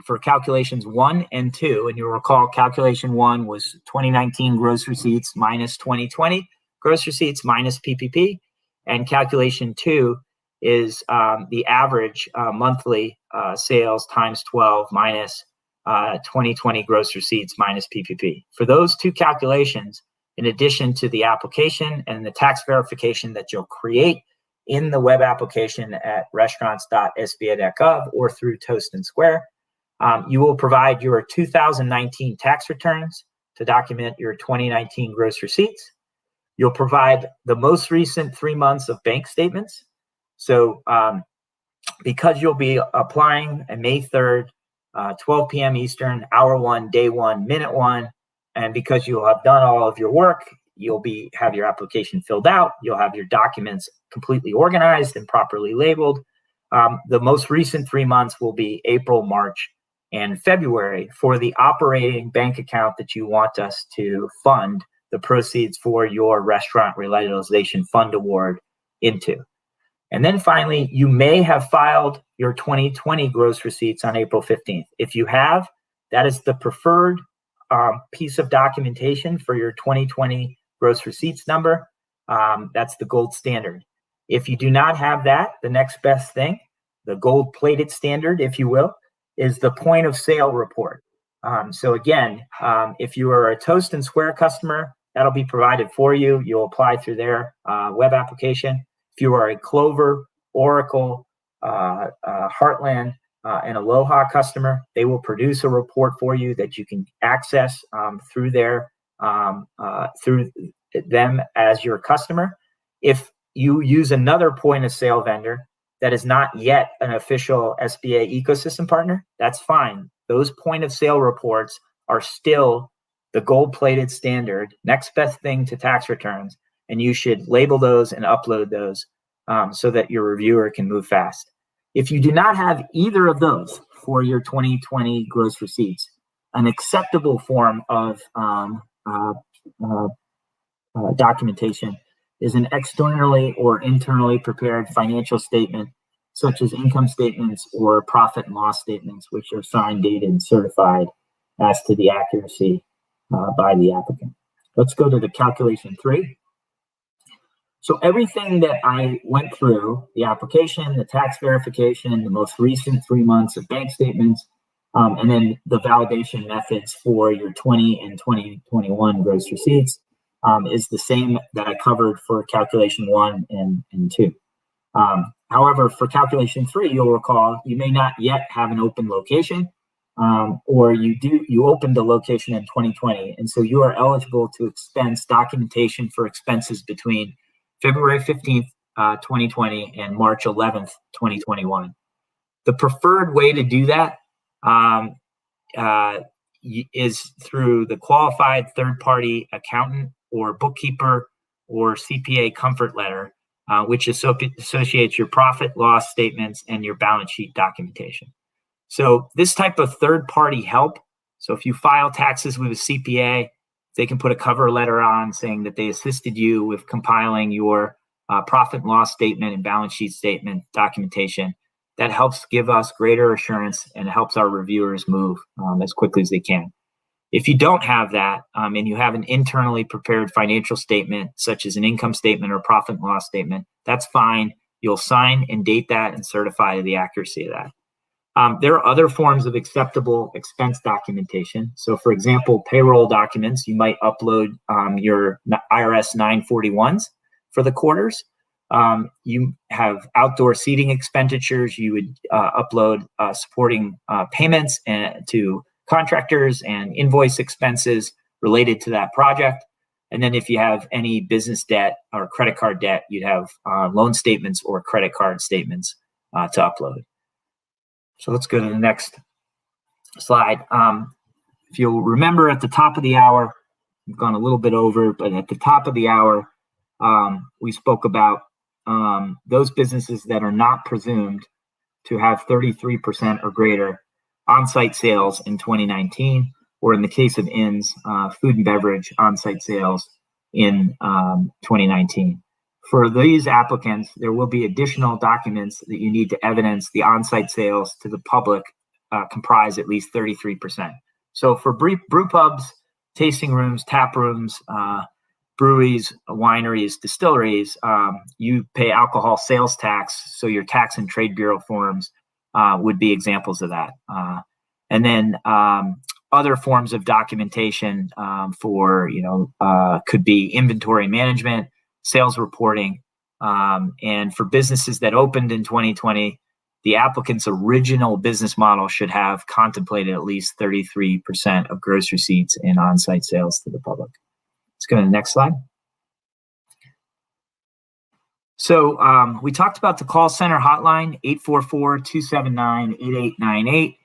for calculations 1 and 2. And you'll recall calculation 1 was 2019 gross receipts minus 2020 gross receipts minus PPP. And calculation 2 is the average monthly sales times 12 minus 2020 gross receipts minus PPP. For those two calculations, in addition to the application and the tax verification that you'll create in the web application at restaurants.sba.gov or through Toast and Square, you will provide your 2019 tax returns to document your 2019 gross receipts. You'll provide the most recent 3 months of bank statements. So because you'll be applying on May 3rd, 12 p.m. Eastern, hour 1, day 1, minute 1, and because you'll have done all of your work, you'll have your application filled out, you'll have your documents completely organized and properly labeled. The most recent 3 months will be April, March, and February for the operating bank account that you want us to fund the proceeds for your restaurant revitalization fund award into. And then finally, you may have filed your 2020 gross receipts on April 15th. If you have, that is the preferred piece of documentation for your 2020 gross receipts number. That's the gold standard. If you do not have that, the next best thing, the gold plated standard, if you will, is the point of sale report. So again, if you are a Toast and Square customer, that'll be provided for you. You'll apply through their web application. If you are a Clover, Oracle, Heartland, and Aloha customer, they will produce a report for you that you can access through them as your customer. If you use another point of sale vendor that is not yet an official SBA ecosystem partner, that's fine. Those point of sale reports are still the gold-plated standard, next best thing to tax returns, and you should label those and upload those so that your reviewer can move fast. If you do not have either of those for your 2020 gross receipts, an acceptable form of documentation is an externally or internally prepared financial statement, such as income statements or profit and loss statements, which are signed, dated, and certified as to the accuracy by the applicant. Let's go to the calculation 3. So everything that I went through, the application, the tax verification, the most recent 3 months of bank statements, and then the validation methods for your 20 and 2021 gross receipts is the same that I covered for calculation 1 and 2. However, for calculation 3, you'll recall you may not yet have an open location, or you opened a location in 2020, and so you are eligible to expense documentation for expenses between February 15th, 2020 and March 11th, 2021. The preferred way to do that is through the qualified third-party accountant or bookkeeper or CPA comfort letter, which associates your profit, loss statements, and your balance sheet documentation. So this type of third-party help, so if you file taxes with a CPA, they can put a cover letter on saying that they assisted you with compiling your profit and loss statement and balance sheet statement documentation. That helps give us greater assurance and helps our reviewers move as quickly as they can. If you don't have that and you have an internally prepared financial statement, such as an income statement or profit and loss statement, that's fine. You'll sign and date that and certify the accuracy of that. There are other forms of acceptable expense documentation. So for example, payroll documents, you might upload your IRS 941s for the quarters. You have outdoor seating expenditures. You would upload supporting payments to contractors and invoice expenses related to that project. And then if you have any business debt or credit card debt, you'd have loan statements or credit card statements to upload. So let's go to the next slide. If you'll remember at the top of the hour, we've gone a little bit over, but at the top of the hour, we spoke about those businesses that are not presumed to have 33% or greater on-site sales in 2019, or in the case of inns, food and beverage on-site sales in 2019. For these applicants, there will be additional documents that you need to evidence the on-site sales to the public comprise at least 33%. So for brew pubs, tasting rooms, tap rooms, breweries, wineries, distilleries, you pay alcohol sales tax. So your tax and trade bureau forms would be examples of that. And then other forms of documentation for, could be inventory management, sales reporting, and for businesses that opened in 2020, the applicant's original business model should have contemplated at least 33% of gross receipts in on-site sales to the public. Let's go to the next slide. So we talked about the call center hotline, 844-279-8898.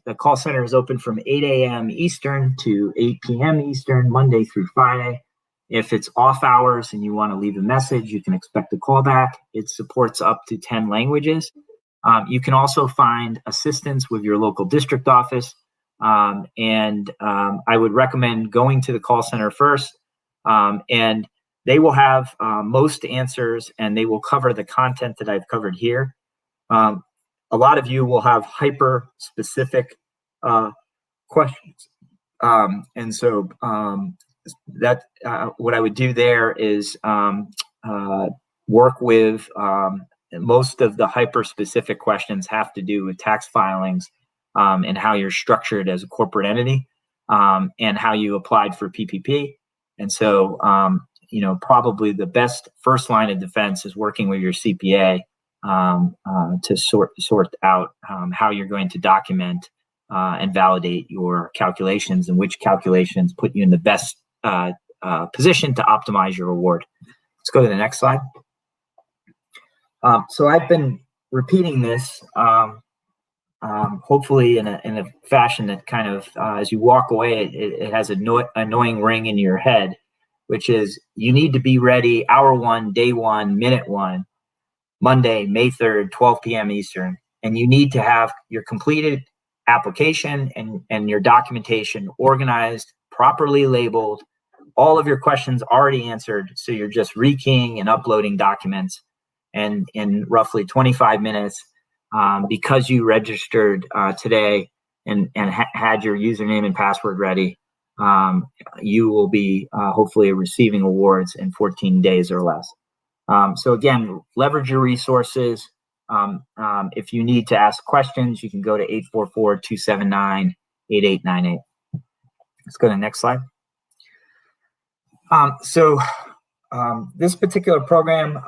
The call center is open from 8 a.m. Eastern to 8 p.m. Eastern, Monday through Friday. If it's off hours and you want to leave a message, you can expect a callback. It supports up to 10 languages. You can also find assistance with your local district office. And I would recommend going to the call center first. And they will have most answers, and they will cover the content that I've covered here. A lot of you will have hyper-specific questions. And so that what I would do there is work with most of the hyper-specific questions have to do with tax filings and how you're structured as a corporate entity and how you applied for PPP. And so, probably the best first line of defense is working with your CPA to sort out how you're going to document and validate your calculations, and which calculations put you in the best position to optimize your reward. Let's go to the next slide. So I've been repeating this, hopefully in a fashion that kind of, as you walk away, it has an annoying ring in your head, which is you need to be ready hour 1, day 1, minute 1, Monday, May 3rd, 12 p.m. Eastern. And you need to have your completed application and your documentation organized, properly labeled, all of your questions already answered. So you're just rekeying and uploading documents. And in roughly 25 minutes, because you registered today and had your username and password ready, you will be hopefully receiving awards in 14 days or less. So again, leverage your resources. If you need to ask questions, you can go to 844-279-8898. Let's go to the next slide. This particular program,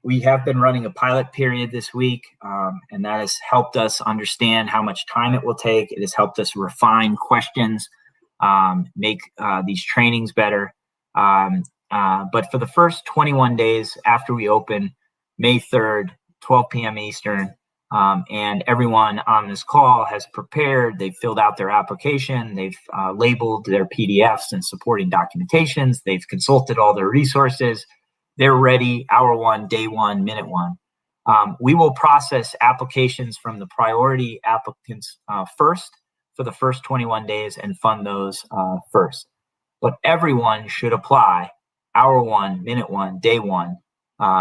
we have been running a pilot period this week, and that has helped us understand how much time it will take. It has helped us refine questions, make these trainings better. But for the first 21 days after we open, May 3rd, 12 p.m. Eastern, and everyone on this call has prepared, they've filled out their application, they've labeled their PDFs and supporting documentations, they've consulted all their resources, they're ready hour 1, day 1, minute 1. We will process applications from the priority applicants first for the first 21 days and fund those first. But everyone should apply hour 1, minute 1, day 1,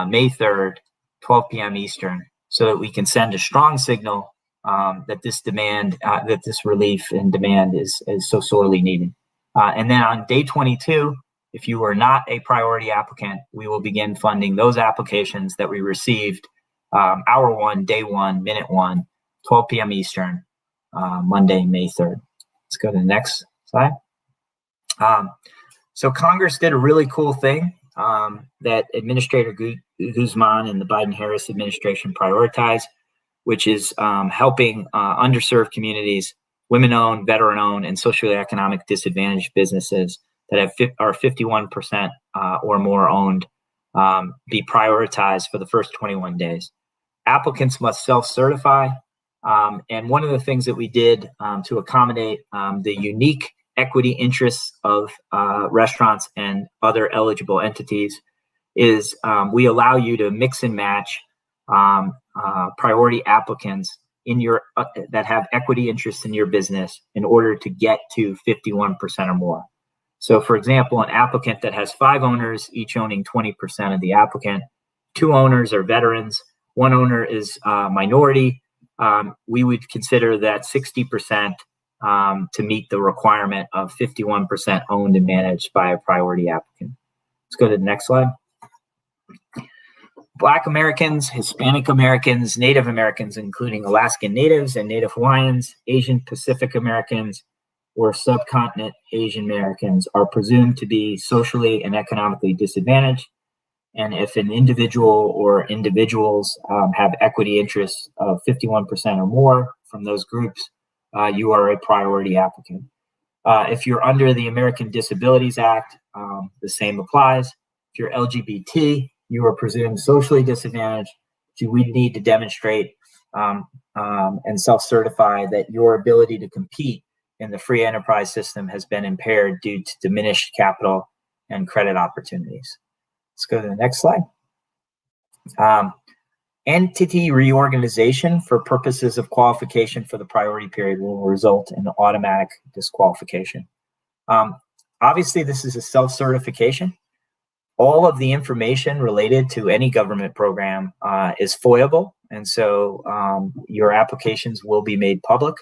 May 3rd, 12 p.m. Eastern, so that we can send a strong signal that this demand, that this relief and demand is so sorely needed. And then on day 22, if you are not a priority applicant, we will begin funding those applications that we received hour 1, day 1, minute 1, 12 p.m. Eastern, Monday, May 3rd. Let's go to the next slide. So Congress did a really cool thing that Administrator Guzman and the Biden-Harris administration prioritized, which is helping underserved communities, women-owned, veteran-owned, and socially economic disadvantaged businesses that are 51% or more owned be prioritized for the first 21 days. Applicants must self-certify, and one of the things that we did to accommodate the unique equity interests of restaurants and other eligible entities is we allow you to mix and match priority applicants in your that have equity interests in your business in order to get to 51% or more. So for example, an applicant that has 5 owners, each owning 20% of the applicant, 2 owners are veterans, 1 owner is minority, we would consider that 60% to meet the requirement of 51% owned and managed by a priority applicant. Let's go to the next slide. Black Americans, Hispanic Americans, Native Americans, including Alaskan Natives and Native Hawaiians, Asian Pacific Americans, or subcontinent Asian Americans are presumed to be socially and economically disadvantaged. And if an individual or individuals have equity interests of 51% or more from those groups, you are a priority applicant. If you're under the American Disabilities Act, the same applies. If you're LGBT, you are presumed socially disadvantaged. So we need to demonstrate and self-certify that your ability to compete in the free enterprise system has been impaired due to diminished capital and credit opportunities. Let's go to the next slide. Entity reorganization for purposes of qualification for the priority period will result in automatic disqualification. Obviously, this is a self-certification. All of the information related to any government program is FOIable, and so your applications will be made public.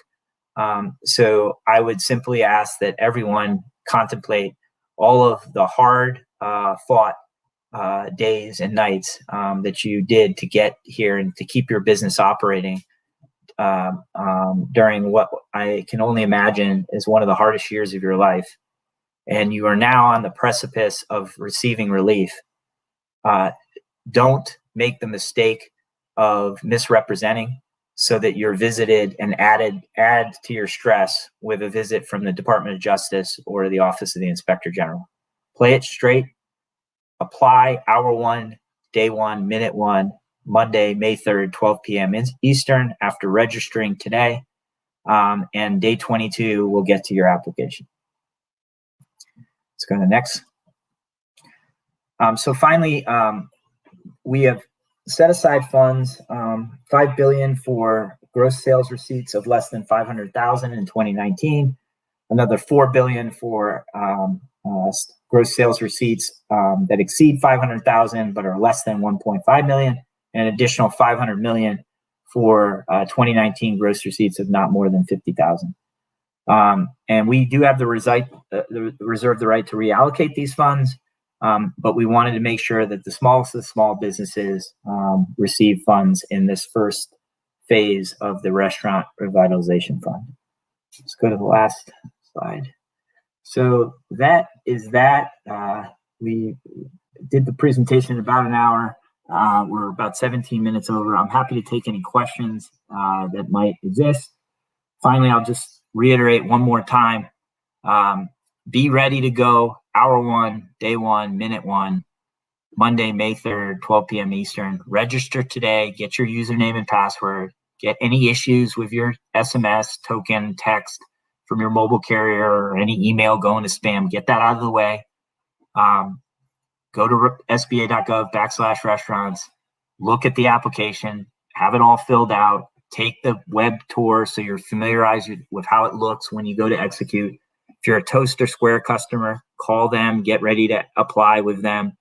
So I would simply ask that everyone contemplate all of the hard fought days and nights that you did to get here and to keep your business operating during what I can only imagine is one of the hardest years of your life. And you are now on the precipice of receiving relief. Don't make the mistake of misrepresenting so that you're visited and add to your stress with a visit from the Department of Justice or the Office of the Inspector General. Play it straight. Apply hour 1, day 1, minute 1, Monday, May 3rd, 12 p.m. Eastern after registering today. And day 22 will get to your application. Let's go to the next. So finally, we have set aside funds, $5 billion for gross sales receipts of less than 500,000 in 2019, another $4 billion for gross sales receipts that exceed 500,000 but are less than 1.5 million, and an additional 500 million for 2019 gross receipts of not more than 50,000. And we do have reserve the right to reallocate these funds, but we wanted to make sure that the smallest of the small businesses receive funds in this first phase of the Restaurant Revitalization Fund. Let's go to the last slide. So that is that. We did the presentation in about an hour. We're about 17 minutes over. I'm happy to take any questions that might exist. Finally, I'll just reiterate one more time. Be ready to go. Hour 1, day 1, minute 1, Monday, May 3rd, 12 p.m. Eastern. Register today. Get your username and password. Get any issues with your SMS, token, text from your mobile carrier or any email going to spam. Get that out of the way. Go to sba.gov/restaurants. Look at the application. Have it all filled out. Take the web tour so you're familiarized with how it looks when you go to execute. If you're a Toast or Square customer, call them, get ready to apply with them,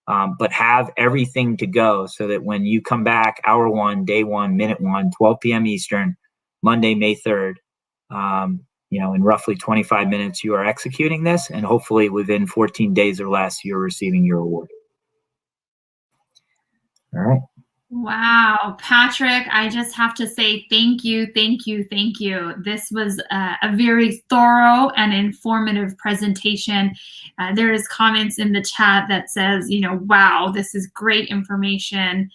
but have everything to go so that when you come back, hour 1, day 1, minute 1, 12 p.m. Eastern, Monday, May 3rd, in roughly 25 minutes, you are executing this, and hopefully within 14 days or less, you're receiving your award. All right. Wow, Patrick, I just have to say thank you, thank you, thank you. This was a very thorough and informative presentation. There is comments in the chat that says, wow, this is great information,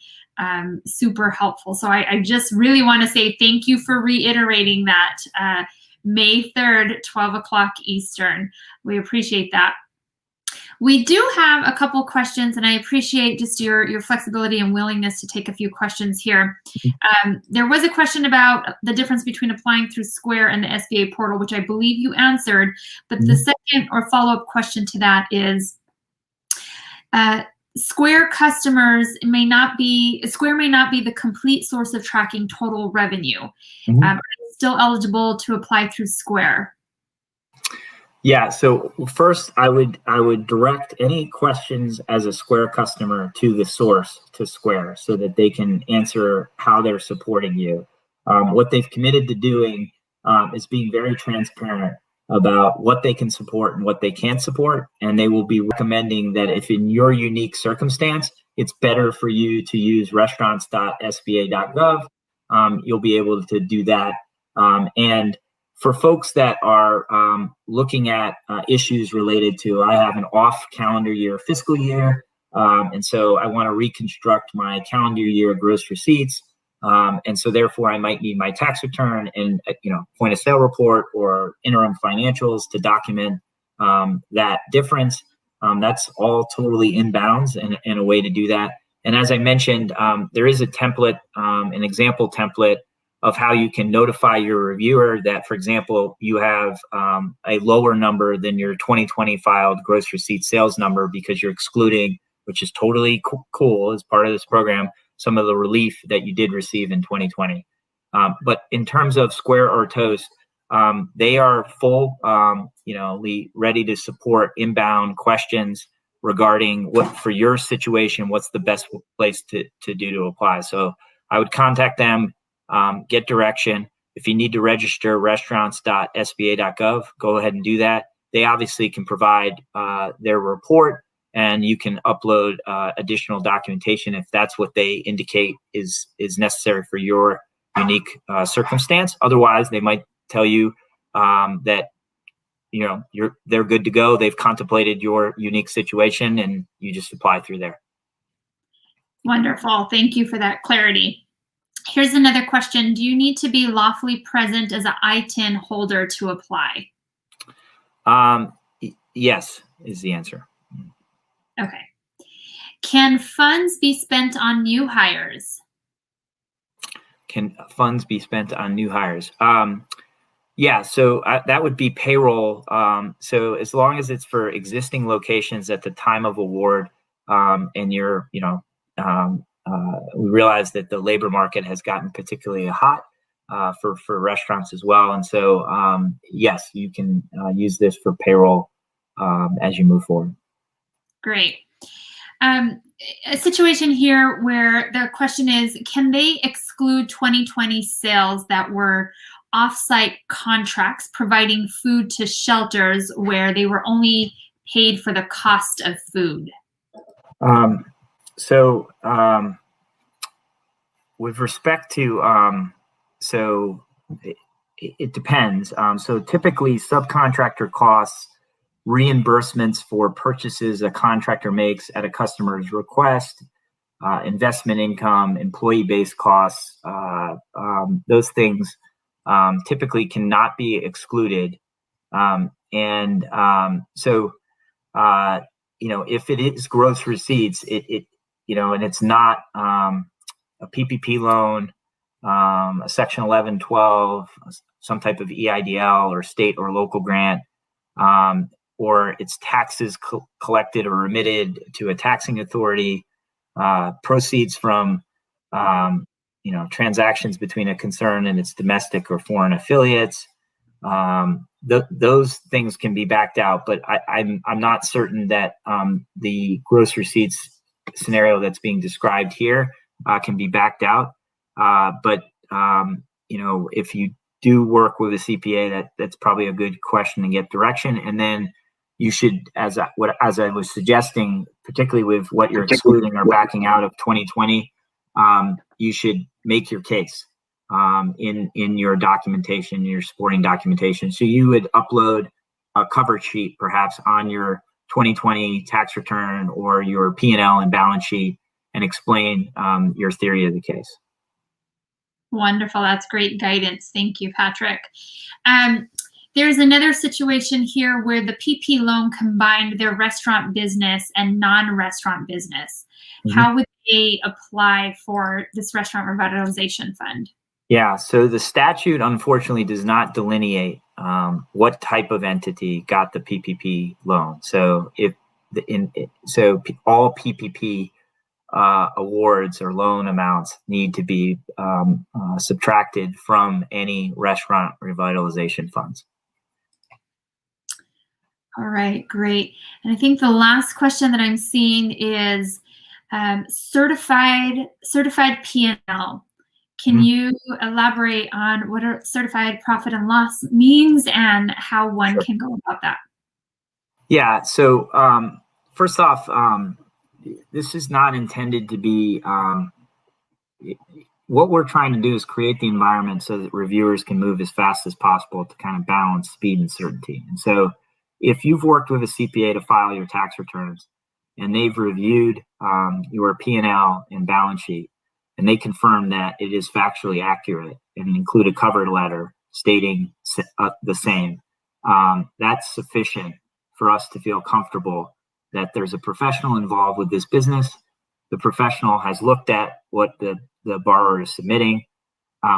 super helpful. So I just really want to say thank you for reiterating that. May 3rd, 12 o'clock Eastern. We appreciate that. We do have a couple questions, and I appreciate just your flexibility and willingness to take a few questions here. There was a question about the difference between applying through Square and the SBA portal, which I believe you answered, but the second or follow-up question to that is, Square customers may not be the complete source of tracking total revenue. Are they still eligible to apply through Square? Yeah. So first, I would direct any questions as a Square customer to the source, to Square, so that they can answer how they're supporting you. What they've committed to doing is being very transparent about what they can support and what they can't support, and they will be recommending that if in your unique circumstance, it's better for you to use restaurants.sba.gov. You'll be able to do that, and for folks that are looking at issues related to, I have an off calendar year fiscal year, and so I want to reconstruct my calendar year gross receipts, and so therefore I might need my tax return and point of sale report or interim financials to document that difference. That's all totally in bounds and a way to do that. And as I mentioned, there is a template, an example template of how you can notify your reviewer that, for example, you have a lower number than your 2020 filed gross receipt sales number because you're excluding, which is totally cool as part of this program, some of the relief that you did receive in 2020. But in terms of Square or Toast, they are full, ready to support inbound questions regarding what, for your situation, what's the best place to do to apply. So I would contact them, get direction. If you need to register restaurants.sba.gov, go ahead and do that. They obviously can provide their report, and you can upload additional documentation if that's what they indicate is necessary for your unique circumstance. Otherwise, they might tell you that they're good to go. They've contemplated your unique situation, and you just apply through there. Wonderful. Thank you for that clarity. Here's another question. Do you need to be lawfully present as an ITIN holder to apply? Yes, is the answer. Okay. Can funds be spent on new hires? Can funds be spent on new hires? Yeah, so that would be payroll. So as long as it's for existing locations at the time of award, and you're, we realize that the labor market has gotten particularly hot for restaurants as well. And so, yes, you can use this for payroll as you move forward. Great. A situation here where the question is, can they exclude 2020 sales that were off-site contracts providing food to shelters where they were only paid for the cost of food? With respect to, it depends. So typically subcontractor costs, reimbursements for purchases a contractor makes at a customer's request, investment income, employee-based costs, those things typically cannot be excluded. If it is gross receipts, and it's not a PPP loan, a Section 1112, some type of EIDL or state or local grant, or it's taxes collected or remitted to a taxing authority, proceeds from transactions between a concern and its domestic or foreign affiliates. Those things can be backed out, but I'm not certain that the gross receipts scenario that's being described here can be backed out. But if you do work with a CPA, that's probably a good question to get direction. And then you should, as I was suggesting, particularly with what you're excluding or backing out of 2020, you should make your case in your documentation, your supporting documentation. So you would upload a cover sheet perhaps on your 2020 tax return or your P&L and balance sheet and explain your theory of the case. Wonderful. That's great guidance. Thank you, Patrick. There's another situation here where the PP loan combined their restaurant business and non-restaurant business. Mm-hmm. How would they apply for this restaurant revitalization fund? Yeah, so the statute unfortunately does not delineate what type of entity got the PPP loan. So all PPP awards or loan amounts need to be subtracted from any restaurant revitalization funds. All right, great. And I think the last question that I'm seeing is certified P&L. Can you elaborate on what a certified profit and loss means and how one can go about that? Yeah, so first off, this is not intended to be, what we're trying to do is create the environment so that reviewers can move as fast as possible to kind of balance speed and certainty. And so if you've worked with a CPA to file your tax returns and they've reviewed your P&L and balance sheet, and they confirm that it is factually accurate and include a cover letter stating the same, that's sufficient for us to feel comfortable that there's a professional involved with this business. The professional has looked at what the borrower is submitting,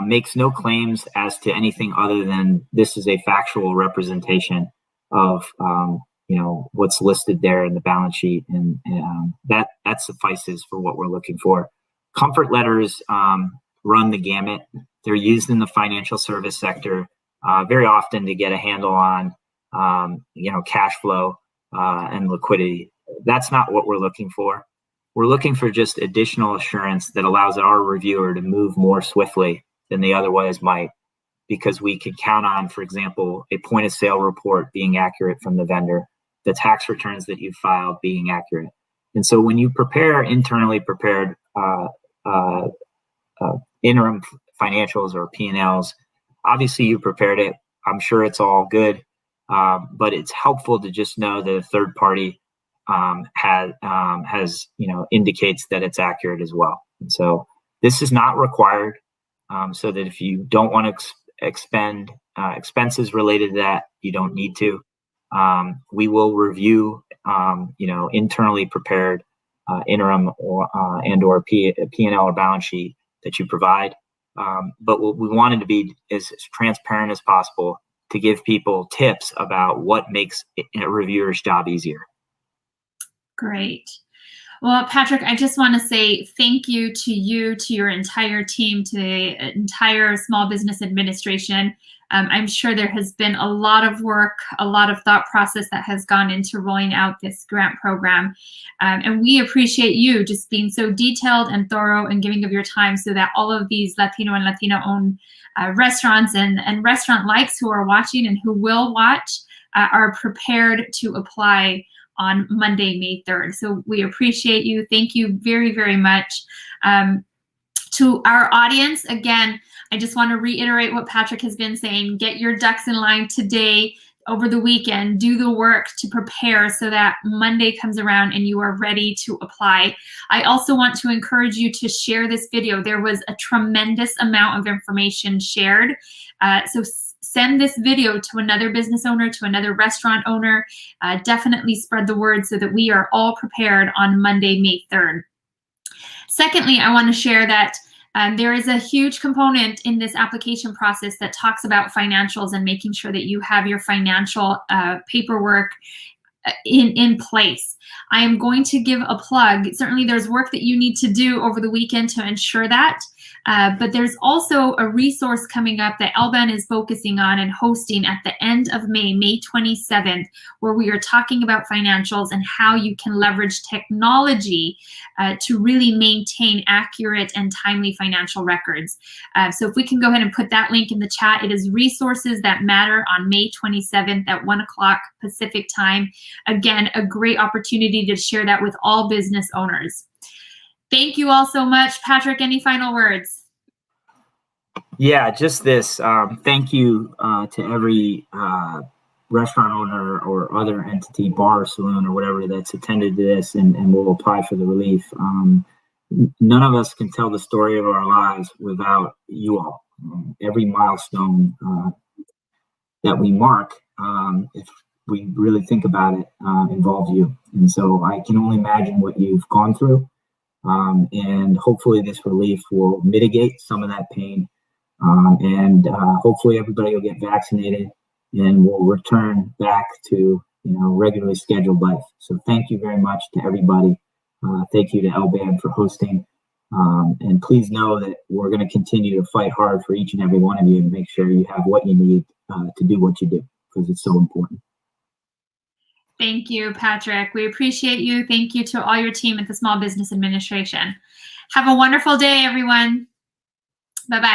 makes no claims as to anything other than this is a factual representation of what's listed there in the balance sheet, and that suffices for what we're looking for. Comfort letters run the gamut. They're used in the financial service sector very often to get a handle on, cash flow and liquidity. That's not what we're looking for. We're looking for just additional assurance that allows our reviewer to move more swiftly than they otherwise might, because we can count on, for example, a point of sale report being accurate from the vendor, the tax returns that you filed being accurate. And so when you prepare internally prepared interim financials or P&Ls, obviously you prepared it. I'm sure it's all good, but it's helpful to just know that a third party has indicates that it's accurate as well. And so this is not required, so that if you don't want to expend expenses related to that, you don't need to. We will review, internally prepared interim or P&L or balance sheet that you provide. But what we wanted to be as transparent as possible to give people tips about what makes a reviewer's job easier. Great. Well, Patrick, I just want to say thank you, to your entire team, to the entire Small Business Administration. I'm sure there has been a lot of work, a lot of thought process that has gone into rolling out this grant program. And we appreciate you just being so detailed and thorough and giving of your time so that all of these Latino and Latina-owned restaurants and restaurant likes who are watching and who will watch are prepared to apply on Monday, May 3rd. So we appreciate you. Thank you very, very much. To our audience, again, I just want to reiterate what Patrick has been saying. Get your ducks in line today, over the weekend. Do the work to prepare so that Monday comes around and you are ready to apply. I also want to encourage you to share this video. There was a tremendous amount of information shared. So send this video to another business owner, to another restaurant owner. Definitely spread the word so that we are all prepared on Monday, May 3rd. Secondly, I want to share that there is a huge component in this application process that talks about financials and making sure that you have your financial paperwork in place. I am going to give a plug. Certainly there's work that you need to do over the weekend to ensure that, but there's also a resource coming up that LBAN is focusing on and hosting at the end of May, May 27th, where we are talking about financials and how you can leverage technology to really maintain accurate and timely financial records. So if we can go ahead and put that link in the chat, it is Resources That Matter on May 27th at 1 o'clock Pacific time. Again, a great opportunity to share that with all business owners. Thank you all so much. Patrick, any final words? Yeah, just this. Thank you to every restaurant owner or other entity, bar or saloon or whatever, that's attended to this and will apply for the relief. None of us can tell the story of our lives without you all. Every milestone that we mark, if we really think about it, involves you. And so I can only imagine what you've gone through. And hopefully this relief will mitigate some of that pain. And hopefully everybody will get vaccinated and we'll return back to, regularly scheduled life. So thank you very much to everybody. Thank you to LBAN for hosting. And please know that we're going to continue to fight hard for each and every one of you to make sure you have what you need to do what you do, because it's so important. Thank you, Patrick. We appreciate you. Thank you to all your team at the Small Business Administration. Have a wonderful day, everyone. Bye-bye.